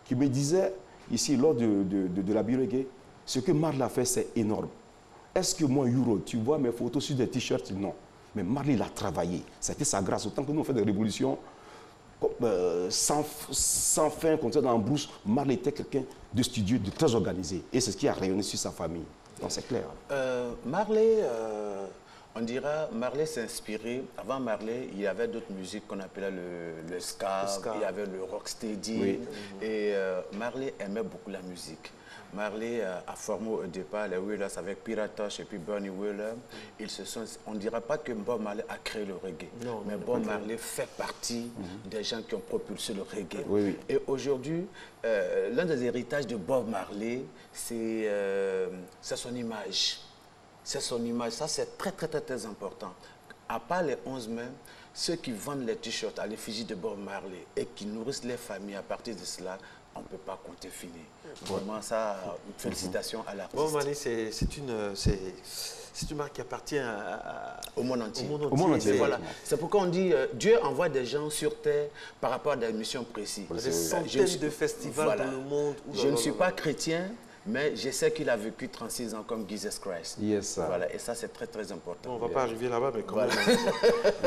qui me disait, ici, lors de la Reggae, ce que Marley a fait, c'est énorme. Est-ce que moi, Yuro, tu vois mes photos sur des t-shirts? Non. Mais Marley, il a travaillé. C'était sa grâce. Autant que nous, on fait des révolutions sans fin, comme ça, dans la brousse, Marley était quelqu'un de studieux, de très organisé. Et c'est ce qui a rayonné sur sa famille. Donc, c'est clair. Marley, on dira, Marley s'est inspiré. Avant Marley, il y avait d'autres musiques qu'on appelait le ska, il y avait le rocksteady. Oui. Et Marley aimait beaucoup la musique. Marley a formé au départ les Wailers avec Piratosh et puis Bernie Wailer. On ne dira pas que Bob Marley a créé le reggae, non, mais Bob Marley fait partie des gens qui ont propulsé le reggae. Oui, oui. Et aujourd'hui, l'un des héritages de Bob Marley, c'est son image. C'est son image, ça c'est très important. À part les 11 mai, ceux qui vendent les t-shirts à l'effigie de Bob Marley et qui nourrissent les familles à partir de cela, on ne peut pas compter fini. Vraiment, ça, félicitations à l'artiste. Bob Marley, c'est une marque qui appartient au monde entier. Au monde entier. Voilà. C'est pourquoi on dit Dieu envoie des gens sur terre par rapport à des missions précises. Des centaines de festivals dans le monde. Je ne suis pas chrétien, mais je sais qu'il a vécu 36 ans comme Jesus Christ. Yes, voilà, et ça, c'est très important. On ne va pas arriver là-bas, mais quand même.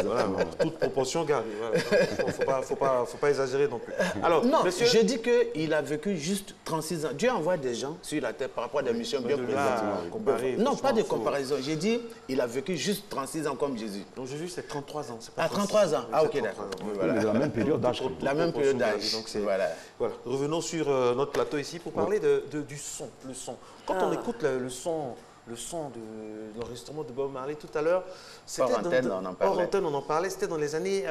Voilà, toute proportion garde. Il ne faut pas exagérer non plus. Alors, non, monsieur, je dis qu'il a vécu juste 36 ans. Dieu envoie des gens sur la terre par rapport à des missions bien précises. Non, pas de comparaison. J'ai dit il a vécu juste 36 ans comme Jésus. Donc Jésus, c'est 33 ans. Ah, 33 ans. Ah, ok, d'accord. Voilà. La même période d'âge. La même période d'âge. Voilà. Revenons sur notre plateau ici pour parler du son. Le son. Quand on écoute le son de l'enregistrement de Bob Marley tout à l'heure, c'était hors antenne, on en parlait, c'était dans les années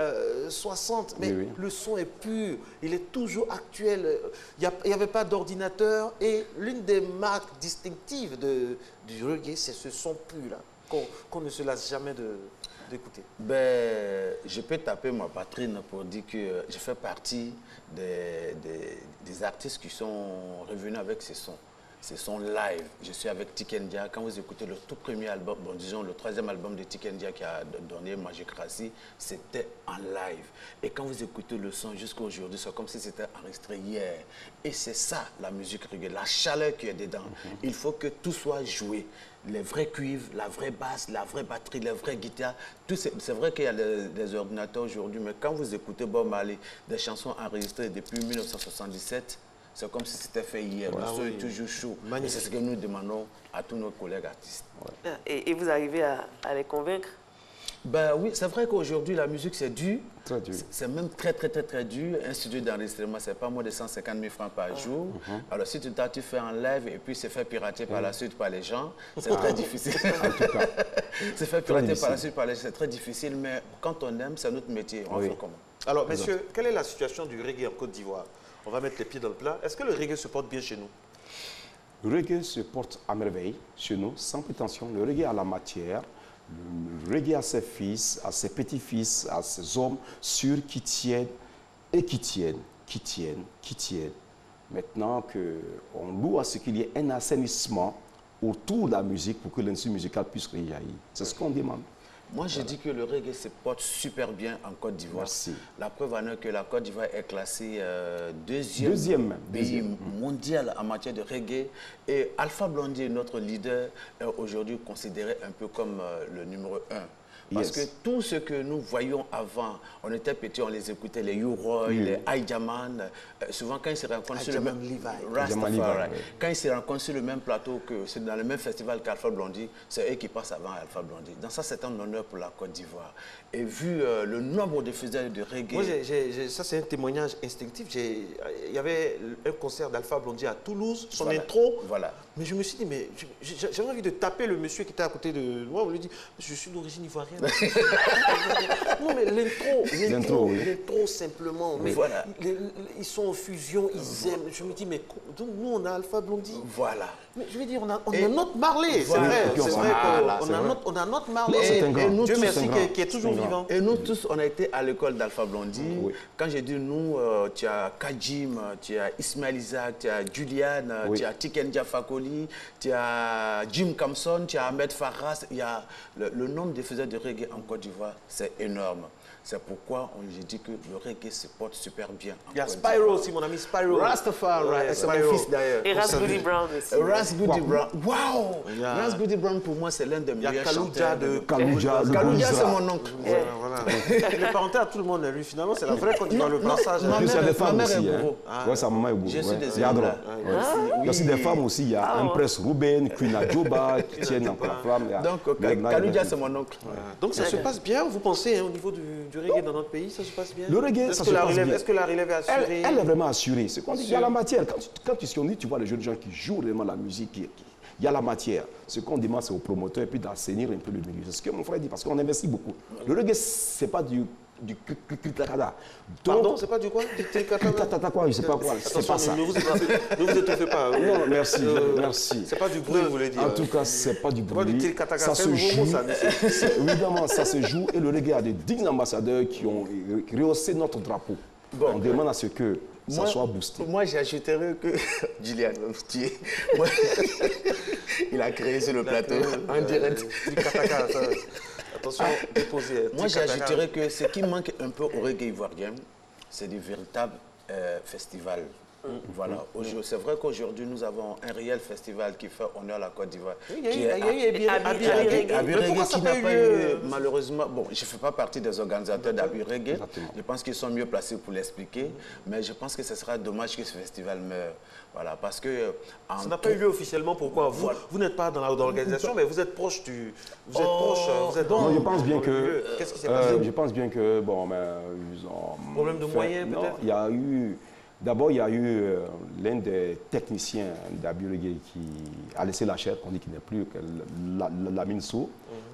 60, mais oui. Le son est pur, il est toujours actuel, il n'y avait pas d'ordinateur et l'une des marques distinctives du reggae, c'est ce son pur-là, qu'on ne se lasse jamais d'écouter. Ben, je peux taper ma poitrine pour dire que je fais partie des artistes qui sont revenus avec ces sons. C'est son live. Je suis avec Tikendia. Quand vous écoutez le tout premier album, bon, disons le 3e album de Tikendia qui a donné Magicracy, c'était en live. Et quand vous écoutez le son jusqu'à aujourd'hui, c'est comme si c'était enregistré hier. Et c'est ça, la musique reggae, la chaleur qui est dedans. Il faut que tout soit joué. Les vrais cuivres, la vraie basse, la vraie batterie, les vraies guitares. C'est vrai qu'il y a des ordinateurs aujourd'hui, mais quand vous écoutez Bob Marley, des chansons enregistrées depuis 1977, c'est comme si c'était fait hier. Le son est toujours chaud. C'est ce que nous demandons à tous nos collègues artistes. Ouais. Et vous arrivez à les convaincre? Ben oui, c'est vrai qu'aujourd'hui, la musique, c'est dur. Très dur. C'est même très dur. Un studio d'enregistrement, c'est pas moins de 150 000 francs par jour. Alors, si tu fais en live et puis c'est fait pirater par la suite par les gens, c'est très difficile. C'est fait pirater par la suite par les gens, c'est très difficile. Mais quand on aime, c'est notre métier. On fait comment? Alors, messieurs, quelle est la situation du reggae en Côte d'Ivoire? On va mettre les pieds dans le plat. Est-ce que le reggae se porte bien chez nous? Le reggae se porte à merveille chez nous, sans prétention. Le reggae a la matière. Le reggae a ses fils, a ses petits-fils, a ses hommes sûrs qui tiennent et qui tiennent. Maintenant qu'on loue à ce qu'il y ait un assainissement autour de la musique pour que l'industrie musicale puisse réjaillir. C'est ce qu'on demande. Moi, je dis que le reggae se porte super bien en Côte d'Ivoire. La preuve en est que la Côte d'Ivoire est classée deuxième pays mondial en matière de reggae. Et Alpha Blondy, notre leader, est aujourd'hui considéré un peu comme le numéro 1. Parce que tout ce que nous voyions avant, on était petits, on les écoutait, les U-Roy, les Aïdjaman. Souvent, quand ils se rencontrent sur le même quand ils se rencontrent sur le même plateau, que c'est dans le même festival qu'Alpha Blondy, c'est eux qui passent avant Alpha Blondy. Donc ça, c'est un honneur pour la Côte d'Ivoire. Et vu le nombre de faiseurs de reggae... Moi, ça, c'est un témoignage instinctif. Il y avait un concert d'Alpha Blondy à Toulouse, son intro. Mais je me suis dit, mais j'avais envie de taper le monsieur qui était à côté de moi. On lui dit, je suis d'origine ivoirienne. Non, mais l'intro, simplement. Mais ils sont en fusion, ils aiment. Je me dis, mais donc nous, on a Alpha Blondy. Mais je veux dire, on a notre Marley. C'est vrai qu'on a notre Marley. Et Dieu merci qui est toujours vivant. Et nous tous, on a été à l'école d'Alpha Blondy. Quand j'ai dit nous, tu as Kajim, tu as Ismail Isaac, tu as Julian, tu as Tiken Diafakoli, tu as Jim Kamson, tu as Ahmed Farras. Il y a le nombre de faiseurs de reggae en Côte d'Ivoire, c'est énorme. C'est pourquoi j'ai dit que le reggae se porte super bien. Il y a Spyro aussi, mon ami Spyro. Rastafari, c'est mon fils d'ailleurs. Et Ras Goody Brown aussi. Ras Goody Brown, waouh! Ras Goody Brown, pour moi, c'est l'un des meilleurs chanteurs. Kalouja, c'est mon oncle. Il est parenté à tout le monde, lui, finalement, c'est la vraie Côte d'Ivoire, le brassage. Ma mère est bourreau. Oui, sa maman est bourreau. Je suis des Il y a aussi des femmes aussi, il y a Empress Ruben, Queen Adjoba, qui tiennent encore la flamme. Donc, Kalouja, c'est mon oncle. Donc, ça se passe bien, vous pensez, au niveau du reggae dans notre pays, ça se passe bien? Le reggae, ça se passe bien. Est-ce que la relève est assurée? Elle est vraiment assurée. C'est qu'on dit, il y a la matière. Quand tu sionis, tu vois les jeunes gens qui jouent vraiment la musique. Il y a la matière. Ce qu'on demande, c'est aux promoteurs et puis d'assainir un peu le milieu. C'est ce que mon frère dit, parce qu'on investit beaucoup. Le reggae, ce n'est pas du kritakada. Pardon, c'est pas du quoi? Du kritakada quoi, je sais pas quoi. C'est pas ça. Ne vous étouffez pas. Non, merci, merci. C'est pas du bruit, vous voulez dire. En tout cas, c'est pas du bruit. Ça se joue. Évidemment, ça se joue. Et le reggae a des dignes ambassadeurs qui ont rehaussé notre drapeau. On demande à ce que ça soit boosté. Moi, j'ajouterais que Julian, il a créé sur le plateau en direct. Attention, déposé. Moi, j'ajouterais que ce qui manque un peu au reggae ivoirien, c'est des véritables festivals. Voilà. C'est vrai qu'aujourd'hui, nous avons un réel festival qui fait honneur à la Côte d'Ivoire. Il y a eu Abi Reggae qui n'a pas eu, malheureusement. Bon, je ne fais pas partie des organisateurs d'Abi Reggae. Je pense qu'ils sont mieux placés pour l'expliquer. Mais je pense que ce sera dommage que ce festival meure. Voilà, parce que... Ça n'a pas eu lieu officiellement. Pourquoi? Vous n'êtes pas dans l'organisation, mais vous êtes proche du... Vous êtes proche... Non, je pense bien que... Qu'est-ce qui s'est passé? Je pense bien que, bon, ils ont... Problème de moyens, peut-être? Non, il y a eu... D'abord, il y a eu l'un des techniciens d'Abi Reggae qui a laissé la chair, qu'on dit qu'il n'est plus que la Minso.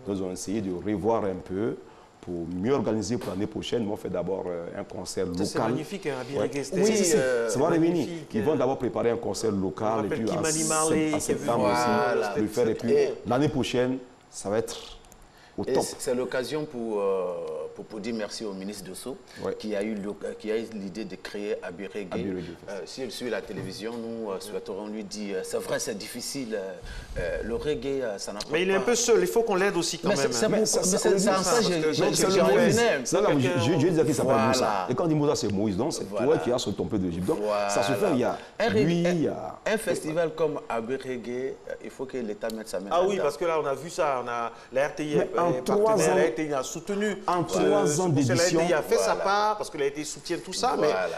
Donc, ils ont essayé de revoir un peu pour mieux organiser pour l'année prochaine. Ils vont faire d'abord un concert local. C'est magnifique, hein, Abi Reggae. Oui, c'est magnifique. Ils vont d'abord préparer un concert local et puis en septembre aussi, le faire. Et puis l'année prochaine, ça va être au top. C'est l'occasion pour dire merci au ministre Dosso qui a eu l'idée de créer Abi Reggae. Si elle suit la télévision, nous souhaiterons lui dire, c'est vrai, c'est difficile, le reggae, ça n'a pas... Mais il est un peu seul, il faut qu'on l'aide aussi quand même. C'est en ça que je disais qu'il s'appelle Moussa. Et quand on dit Moussa, c'est Moïse, donc c'est toi qui as ce tombé d'Égypte. Donc ça se fait, il y a lui, il y a... Un festival comme Abi Reggae, il faut que l'État mette sa main. Ah oui, parce que là, on a vu ça, on a la RTI, la RTI a soutenu... En 3 ans d'édition... Il a fait sa part, parce que la RTI soutient tout ça,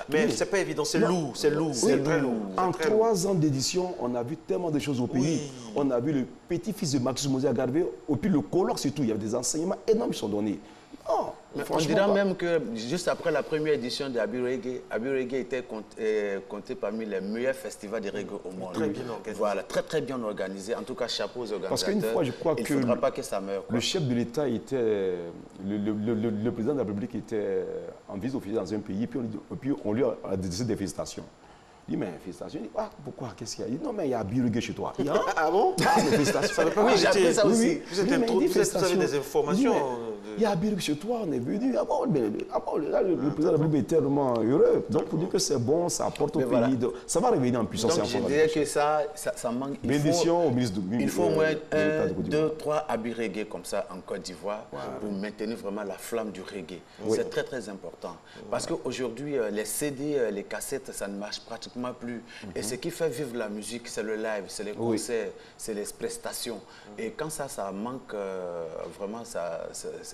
mais c'est pas évident, c'est lourd, c'est très lourd. En 3 ans d'édition, on a vu tellement de choses au pays. On a vu le petit-fils de Maxus Mosé Garvé, et puis le colloque surtout, il y avait des enseignements énormes qui sont donnés. On dirait même que juste après la première édition de Abi Reggae était compté parmi les meilleurs festivals de reggae au monde. Très bien organisé. Voilà, très bien organisé. En tout cas, chapeau aux organisateurs. Parce qu'une fois, je crois il ne faudra pas que ça meure. Le chef de l'État était, le président de la République était en visite officielle dans un pays, et puis on lui a décidé des félicitations. Il dit, mais félicitations. Il dit, pourquoi? Qu'est-ce qu'il y a? Il dit, non, mais il y a Abi Reggae chez toi. Ah bon? Félicitations. Oui, j'ai appris ça aussi. Vous avez des informations. Il y a Abi Reggae chez toi, on est venu. Là, le président de la République est tellement heureux. Donc, pour dire que c'est bon, ça apporte au pays. Ça va revenir en puissance. Donc, je dirais que ça manque. Il faut au moins 1, 2, 3 Abi Reggae comme ça en Côte d'Ivoire pour maintenir vraiment la flamme du reggae. C'est très important. Parce qu'aujourd'hui, les CD, les cassettes, ça ne marche pratiquement plus. Et ce qui fait vivre la musique, c'est le live, c'est les concerts, c'est les prestations. Et quand ça manque, vraiment,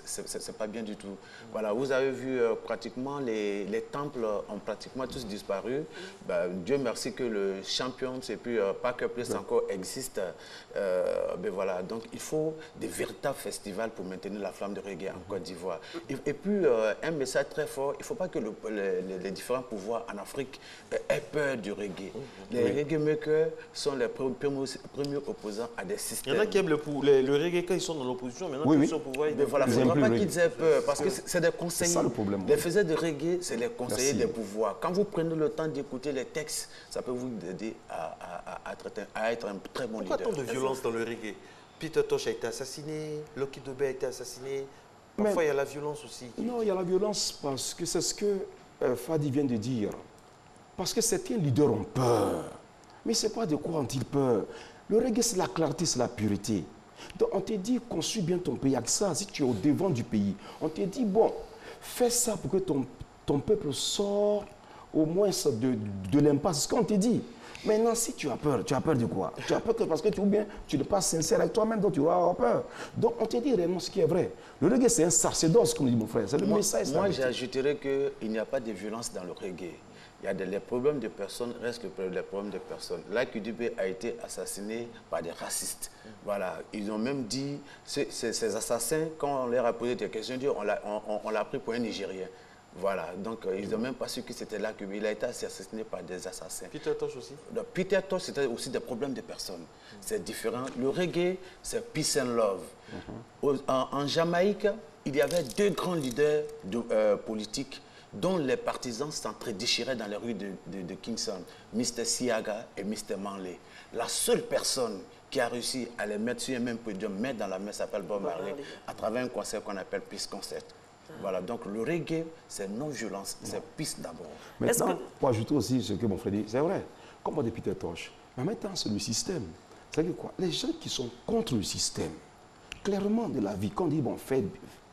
c'est pas bien du tout. Voilà, vous avez vu pratiquement les temples ont pratiquement tous disparu. Ben, Dieu merci que le champion, et puis Parker Place encore existe. Ben voilà, donc il faut des véritables festivals pour maintenir la flamme de reggae en Côte d'Ivoire. Et puis un message très fort, il ne faut pas que les différents pouvoirs en Afrique aient peur du reggae. Les reggae makers sont les premiers opposants à des systèmes. Il y en a qui aiment le reggae quand ils sont dans l'opposition, maintenant qu'ils sont au pouvoir. Mais voilà, il ne faudra pas qu'ils aient peur, parce que c'est des conseillers. C'est ça le problème. Les faiseurs de reggae, c'est les conseillers des pouvoirs. Quand vous prenez le temps d'écouter les textes, ça peut vous aider à être un très bon leader. Pourquoi tant de violence dans le reggae? Peter Tosh a été assassiné, Lucky Dube a été assassiné. Parfois, il y a la violence aussi. Non, il y a la violence parce que c'est ce que Fadi vient de dire. Parce que certains leaders ont peur. Mais c'est pas de quoi ont-ils peur? Le reggae, c'est la clarté, c'est la pureté. Donc, on te dit, construis bien ton pays avec ça. Si tu es au devant du pays, on te dit, bon, fais ça pour que ton peuple sorte au moins de l'impasse. C'est ce qu'on te dit. Maintenant, si tu as peur de quoi? Tu as peur parce que tu n'es pas sincère avec toi-même, donc tu vas avoir peur. Donc, on te dit réellement ce qui est vrai. Le reggae, c'est un sacerdoce, comme dit mon frère. C'est le message. Moi, j'ajouterais qu'il n'y a pas de violence dans le reggae. Il y a les problèmes de personnes, restent les problèmes de personnes. Lucky Dube a été assassiné par des racistes. Voilà, ils ont même dit, ces assassins, quand on leur a posé des questions, on l'a pris pour un Nigérien. Voilà, donc ils n'ont même pas su que c'était là qu'il a été assassiné par des assassins. Peter Tosh aussi? Donc, Peter Tosh, c'était aussi des problèmes de personnes. C'est différent. Le reggae, c'est peace and love. En Jamaïque, il y avait deux grands leaders politiques dont les partisans s'entre-déchiraient dans les rues de Kingston, Mr. Siaga et Mr. Manley. La seule personne qui a réussi à les mettre sur un même podium, mettre dans la main, s'appelle Bob Marley, à travers un concert qu'on appelle Peace Concert. Voilà, donc le reggae, c'est non-violence, c'est peace d'abord. Maintenant, pour ajouter aussi ce que mon frère dit, c'est vrai, comme on dit Peter Tosh, mais maintenant c'est le système. C'est-à-dire quoi? Les gens qui sont contre le système, clairement de la vie, quand on dit, bon,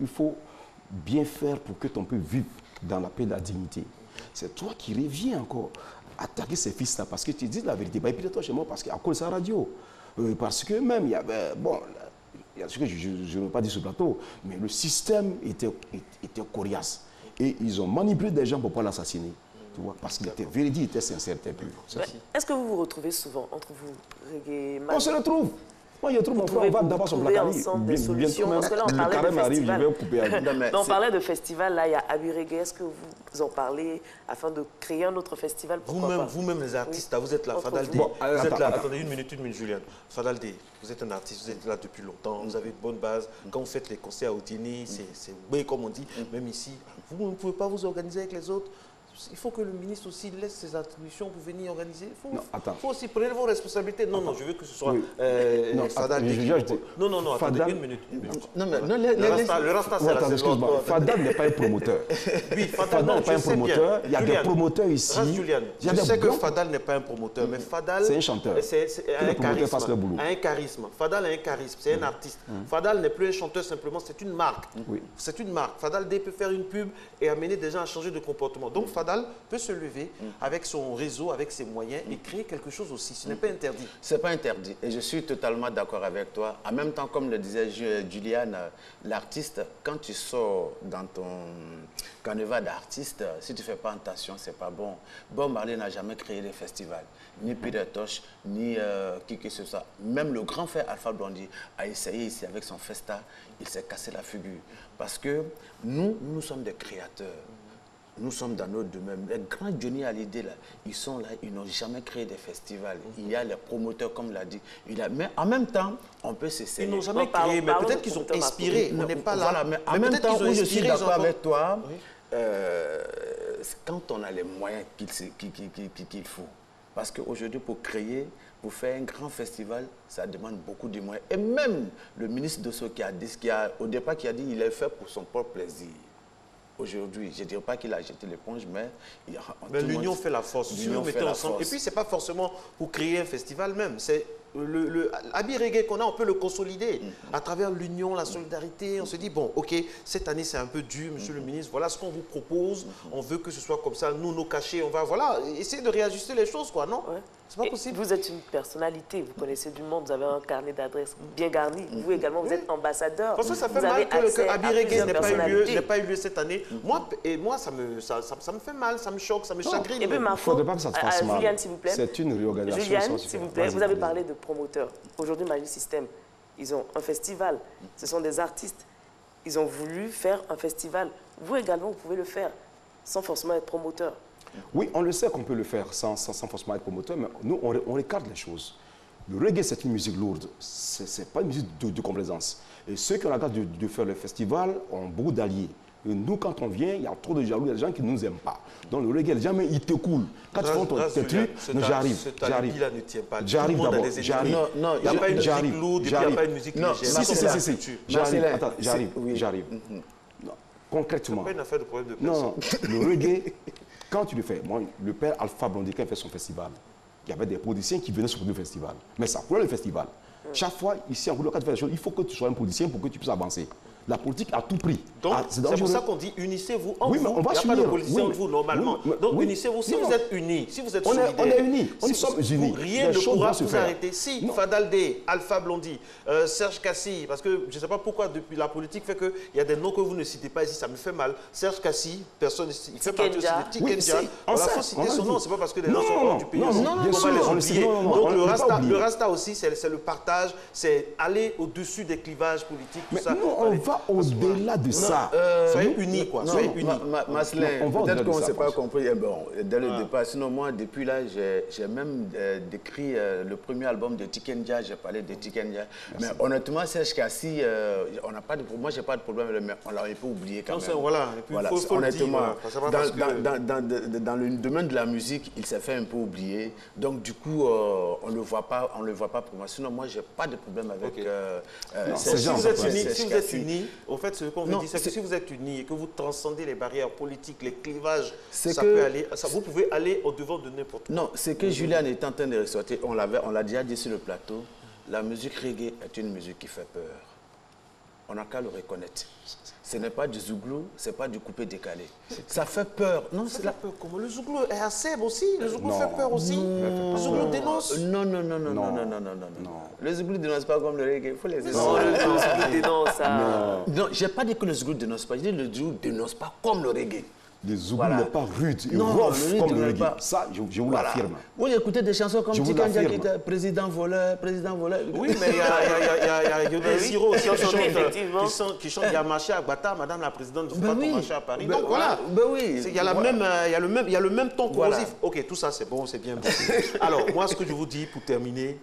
il faut bien faire pour que ton peuple vive dans la paix et la dignité. C'est toi qui reviens encore attaquer ces fils-là parce que tu dis la vérité. Peter Tosh est mort parce qu'à cause de sa radio. Parce que même, il y avait, bon, il y a ce que je ne veux pas dire sur le plateau, mais le système était coriace. Et ils ont manipulé des gens pour ne pas l'assassiner. Tu vois, parce qu'il était véridique, il était sincère, il était pur. Est-ce que vous vous retrouvez souvent entre vous, reggae, on se retrouve. Moi, je trouve mon frère, on va d'abord son placard. Bientôt même, parce que là, on parlait de festival. Je vais couper. On parlait de festival, là, il y a Abu Reggae. Est-ce que vous en parlez afin de créer un autre festival? Vous-même, les artistes, vous êtes là, Fadaldé. Vous êtes là, attendez une minute, Juliane. Fadaldé, vous êtes un artiste, vous êtes là depuis longtemps, vous avez une bonne base. Quand vous faites les concerts à Outini, c'est oui, comme on dit, même ici. Vous ne pouvez pas vous organiser avec les autres? Il faut que le ministre aussi laisse ses attributions pour venir organiser. Il faut aussi prendre vos responsabilités. Non, je veux que ce soit Fadal. Non, attendez, une minute. Non, le Rasta, c'est la excuse-moi. Fadal n'est pas un promoteur. Oui, Fadal n'est pas un promoteur. Il y a des promoteurs ici. Je sais que Fadal n'est pas un promoteur, mais Fadal... C'est un chanteur. C'est un charisme. Fadal a un charisme, c'est un artiste. Fadal n'est plus un chanteur simplement, c'est une marque. C'est une marque. Fadal peut faire une pub et amener des gens à changer de comportement. Donc, Fadal peut se lever avec son réseau, avec ses moyens et créer quelque chose aussi. Ce n'est pas interdit. Ce n'est pas interdit. Et je suis totalement d'accord avec toi. En même temps, comme le disait Juliane, l'artiste, quand tu sors dans ton carnaval d'artiste, si tu ne fais pas attention, ce n'est pas bon. Bob Marley n'a jamais créé des festivals. Ni Peter Tosh, ni qui que ce soit. Même le grand frère Alpha Blondy a essayé ici avec son Festa. Il s'est cassé la figure. Parce que nous sommes des créateurs. Nous sommes dans notre domaine. Les grands Johnny Hallyday, là, ils sont là, ils n'ont jamais créé des festivals. Il y a les promoteurs, comme l'a dit. Mais en même temps, on peut s'essayer. Ils n'ont jamais créé, mais peut-être qu'ils ont inspiré. On n'est pas là. Voilà, mais en même temps, je suis d'accord avec toi, quand on a les moyens qu'il faut. Parce qu'aujourd'hui, pour créer, pour faire un grand festival, ça demande beaucoup de moyens. Et même le ministre Dosso qui a dit, au départ, qui a dit qu'il est fait pour son propre plaisir. Aujourd'hui, je ne dirais pas qu'il a jeté l'éponge, mais... l'union fait la force. Si vous mettez ensemble. Et puis, ce n'est pas forcément pour créer un festival même. C'est l'habit reggae qu'on a, on peut le consolider à travers l'union, la solidarité. On se dit, bon, ok, cette année c'est un peu dur, monsieur le ministre, voilà ce qu'on vous propose. On veut que ce soit comme ça, nous, nos cachets, on va, voilà, essayer de réajuster les choses, quoi, non? C'est pas possible. Vous êtes une personnalité, vous connaissez du monde, vous avez un carnet d'adresses bien garni. Vous également, vous êtes ambassadeur. Parce que ça fait mal que Habit Reggae n'ait pas eu lieu cette année. Moi, ça me fait mal, ça me choque, ça me chagrine. Et puis ma faute, Juliane, s'il vous plaît. C'est une réorganisation. Juliane, s'il vous plaît, vous avez parlé de promoteurs. Aujourd'hui, Magic System, ils ont un festival. Ce sont des artistes. Ils ont voulu faire un festival. Vous également, vous pouvez le faire sans forcément être promoteur. Oui, on le sait qu'on peut le faire sans forcément être promoteur, mais nous, on regarde les choses. Le reggae, c'est une musique lourde. Ce n'est pas une musique de complaisance. Et ceux qui ont la grâce de faire le festival ont beaucoup d'alliés. Et nous, quand on vient, il y a trop de jaloux, il y a des gens qui ne nous aiment pas. Donc le reggae, jamais il te coule. Quand tu fais tes trucs, j'arrive. J'arrive d'abord. Non, il n'y a pas une musique lourde, il n'y a pas une musique légère. Si. J'arrive. Concrètement. Ce n'est pas une affaire de problème de personne. Non, le reggae, quand tu le fais, moi, le père Alpha Blondy, quand il fait son festival, il y avait des productions qui venaient sur le festival. Mais ça coulait le festival. Chaque fois, ici, en Guadeloupe, quand tu fais des choses, il faut que tu sois un politicien pour que tu puisses avancer. La politique a tout pris. Donc, c'est pour ça qu'on dit unissez-vous en vous. Il n'y a pas de politicien entre vous, normalement. Donc, unissez-vous. Si vous êtes unis, si vous êtes solidaires. On est unis. Nous sommes unis. Rien ne pourra vous arrêter. Si Fadaldé, Alpha Blondy, Serge Kassi, parce que je ne sais pas pourquoi, depuis la politique fait qu'il y a des noms que vous ne citez pas ici, ça me fait mal. Serge Kassi, personne ici. Il fait partie aussi de Tikenja. Il faut citer son nom. Ce n'est pas parce que les gens sont hors du pays. On va les oublier. Donc, le Rasta aussi, c'est le partage, c'est aller au-dessus des clivages politiques. On va au-delà de ça. Soyez unis, quoi. Soyez unis. Maslin, peut-être qu'on ne s'est pas compris dès le départ. Sinon, moi, depuis là, j'ai même décrit le premier album de Tikenja. J'ai parlé de Tikenja. Mais honnêtement, Serge Kassi, moi, je n'ai pas de problème, mais on l'a un peu oublié quand même. Voilà. Honnêtement, dans le domaine de la musique, il s'est fait un peu oublier. Donc, du coup, on ne le voit pas pour moi. Sinon, moi, je n'ai pas de problème avec si vous êtes unis, au fait, ce qu'on vous dit, c'est que si vous êtes unis et que vous transcendez les barrières politiques, les clivages, vous pouvez aller au-devant de n'importe quoi. Non, c'est que Juliane est en train de ressortir, on l'a déjà dit sur le plateau, la musique reggae est une musique qui fait peur. On n'a qu'à le reconnaître. Ce n'est pas du zouglou, ce n'est pas du coupé décalé. Ça fait peur. Non, ça fait peur comment? Le zouglou est assez aussi. Le zouglou fait peur aussi. Le zouglou dénonce. Non. Le zouglou dénonce pas comme le reggae. Il faut les laisser. Non, le zouglou dénonce ça. Non, je n'ai pas dit que le zouglou dénonce pas. Je dis que le zouglou dénonce pas comme le reggae. Le zouglou n'est pas rude et rough comme le reggae. Ça, je vous l'affirme. Vous écoutez des chansons comme Tikenja qui était président voleur. Oui, mais il y a Yoda Siro aussi qui chante Yamacha Agbata, madame la présidente du Foucault Macha à Paris. Donc voilà, il y a le même ton corrosif. Ok, tout ça c'est bon, c'est bien. Alors, moi, ce que je vous dis pour terminer,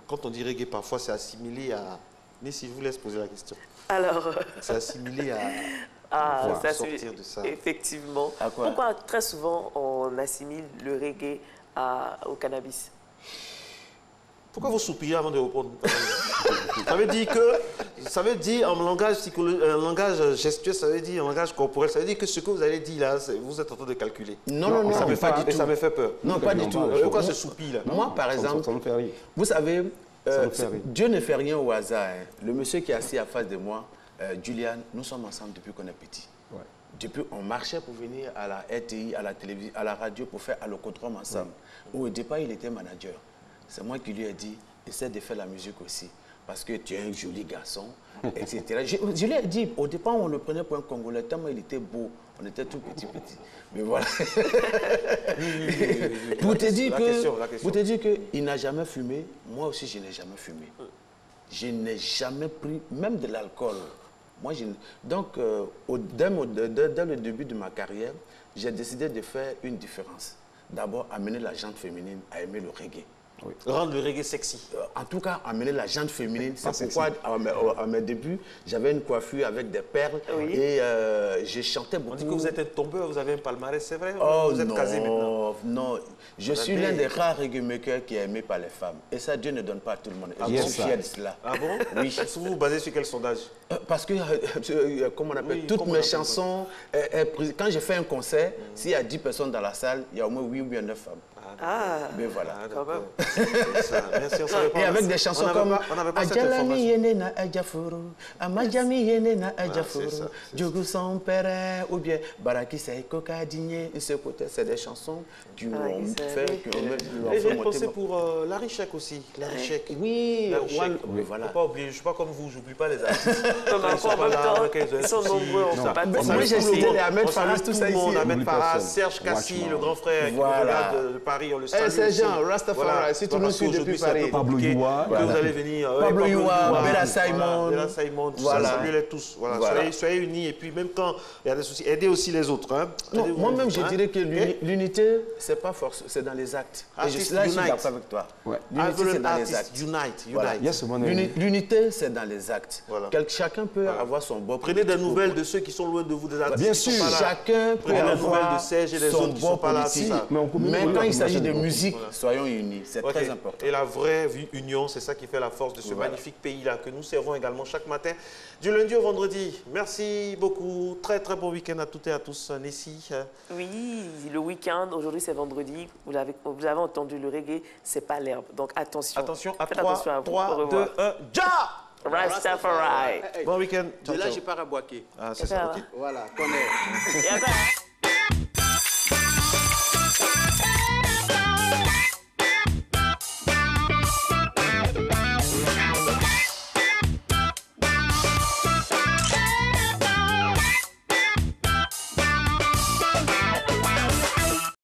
quand on dit reggae, parfois c'est assimilé à... Mais si je vous laisse poser la question. Alors... C'est assimilé à... sortir de ça. Effectivement. Pourquoi très souvent on assimile le reggae au cannabis? Pourquoi vous soupirez avant de répondre? Ça veut dire en langage gestueux, ça veut dire en langage corporel, ça veut dire que ce que vous avez dit là, vous êtes en train de calculer. Non, ça me fait peur. Non, pas du tout. Pourquoi ce soupir là? Moi, par exemple, vous savez, Dieu ne fait rien au hasard. Le monsieur qui est assis à face de moi, Julian, nous sommes ensemble depuis qu'on est petit. Depuis, on marchait pour venir à la RTI, à la télévision, à la radio pour faire Allocodrome ensemble. Au départ, il était manager. C'est moi qui lui ai dit, essaie de faire la musique aussi, parce que tu es un joli garçon, etc. Je lui ai dit, au départ, on le prenait pour un Congolais, tellement il était beau. On était tout petit. Mais voilà. Pour te dire qu'il n'a jamais fumé, moi aussi, je n'ai jamais fumé. Je n'ai jamais pris, même de l'alcool. Donc, dès le début de ma carrière, j'ai décidé de faire une différence. D'abord, amener la gente féminine à aimer le reggae. Rendre le reggae sexy. En tout cas, amener la gente féminine. C'est pourquoi, à mes débuts, j'avais une coiffure avec des perles et je chantais beaucoup. On dit que vous êtes un tombeur, vous avez un palmarès, c'est vrai? Vous êtes casé maintenant? Non, je suis l'un des rares reggae makers qui est aimé par les femmes. Et ça, Dieu ne donne pas à tout le monde. Et je suis fier de cela. Ah bon? Oui. Vous vous basez sur quel sondage? Parce que, comme on appelle, toutes mes chansons, quand je fais un concert, s'il y a 10 personnes dans la salle, il y a au moins 8 ou bien 9 femmes. Mais voilà. Quand même. Merci, et avec des chansons comme Adjalami Yenena Adjafuru, Amadjami Yenena Adjafuru, Djougou son père ou bien Baraki Seiko Kadigné. C'est des chansons qui ont fait. Et j'ai pensé pour Larry Sheik aussi. Larry Sheik. Oui, voilà. Pas oublier, je ne suis pas comme vous, je n'oublie pas les artistes. Ils sont nombreux, on ne peut pas dire. Moi j'ai cité les Ahmed Faras, tout ça ici. Ahmed Faras, Serge Kassi, le grand frère qui regarde de Paris, on le salue. C'est Jean, Rastafari, si tu nous suis depuis Paris. Pablo Youa. Que vous allez venir. Pablo Youa, Bella Simon. Bella Simon, saluez-les tous. Soyez unis et puis même quand il y a des soucis, aidez aussi les autres. Moi-même je dirais que l'unité, c'est pas force, c'est dans les actes. Et je suis d'accord avec toi. L'unité, c'est dans les actes. L'unité, c'est dans les actes. Chacun peut avoir son bon. Prenez des nouvelles de ceux qui sont loin de vous, des artistes. Bien sûr, chacun peut avoir des nouvelles de Serge et les autres qui sont pas là. Mais quand il s'agit de musique, soyons unis. C'est très important. Et la vraie union, c'est ça qui fait la force de ce magnifique pays-là que nous servons également chaque matin, du lundi au vendredi. Merci beaucoup. Très, très bon week-end à toutes et à tous. Nessie. Oui, le week-end, aujourd'hui c'est vendredi. Vous avez entendu le reggae, c'est pas l'herbe. Donc attention. Attention à 3, 2, 1, ja! Rastafari. Bon week-end. De là, je pars à Boaké. Ah, c'est ça, ok. Voilà, connais.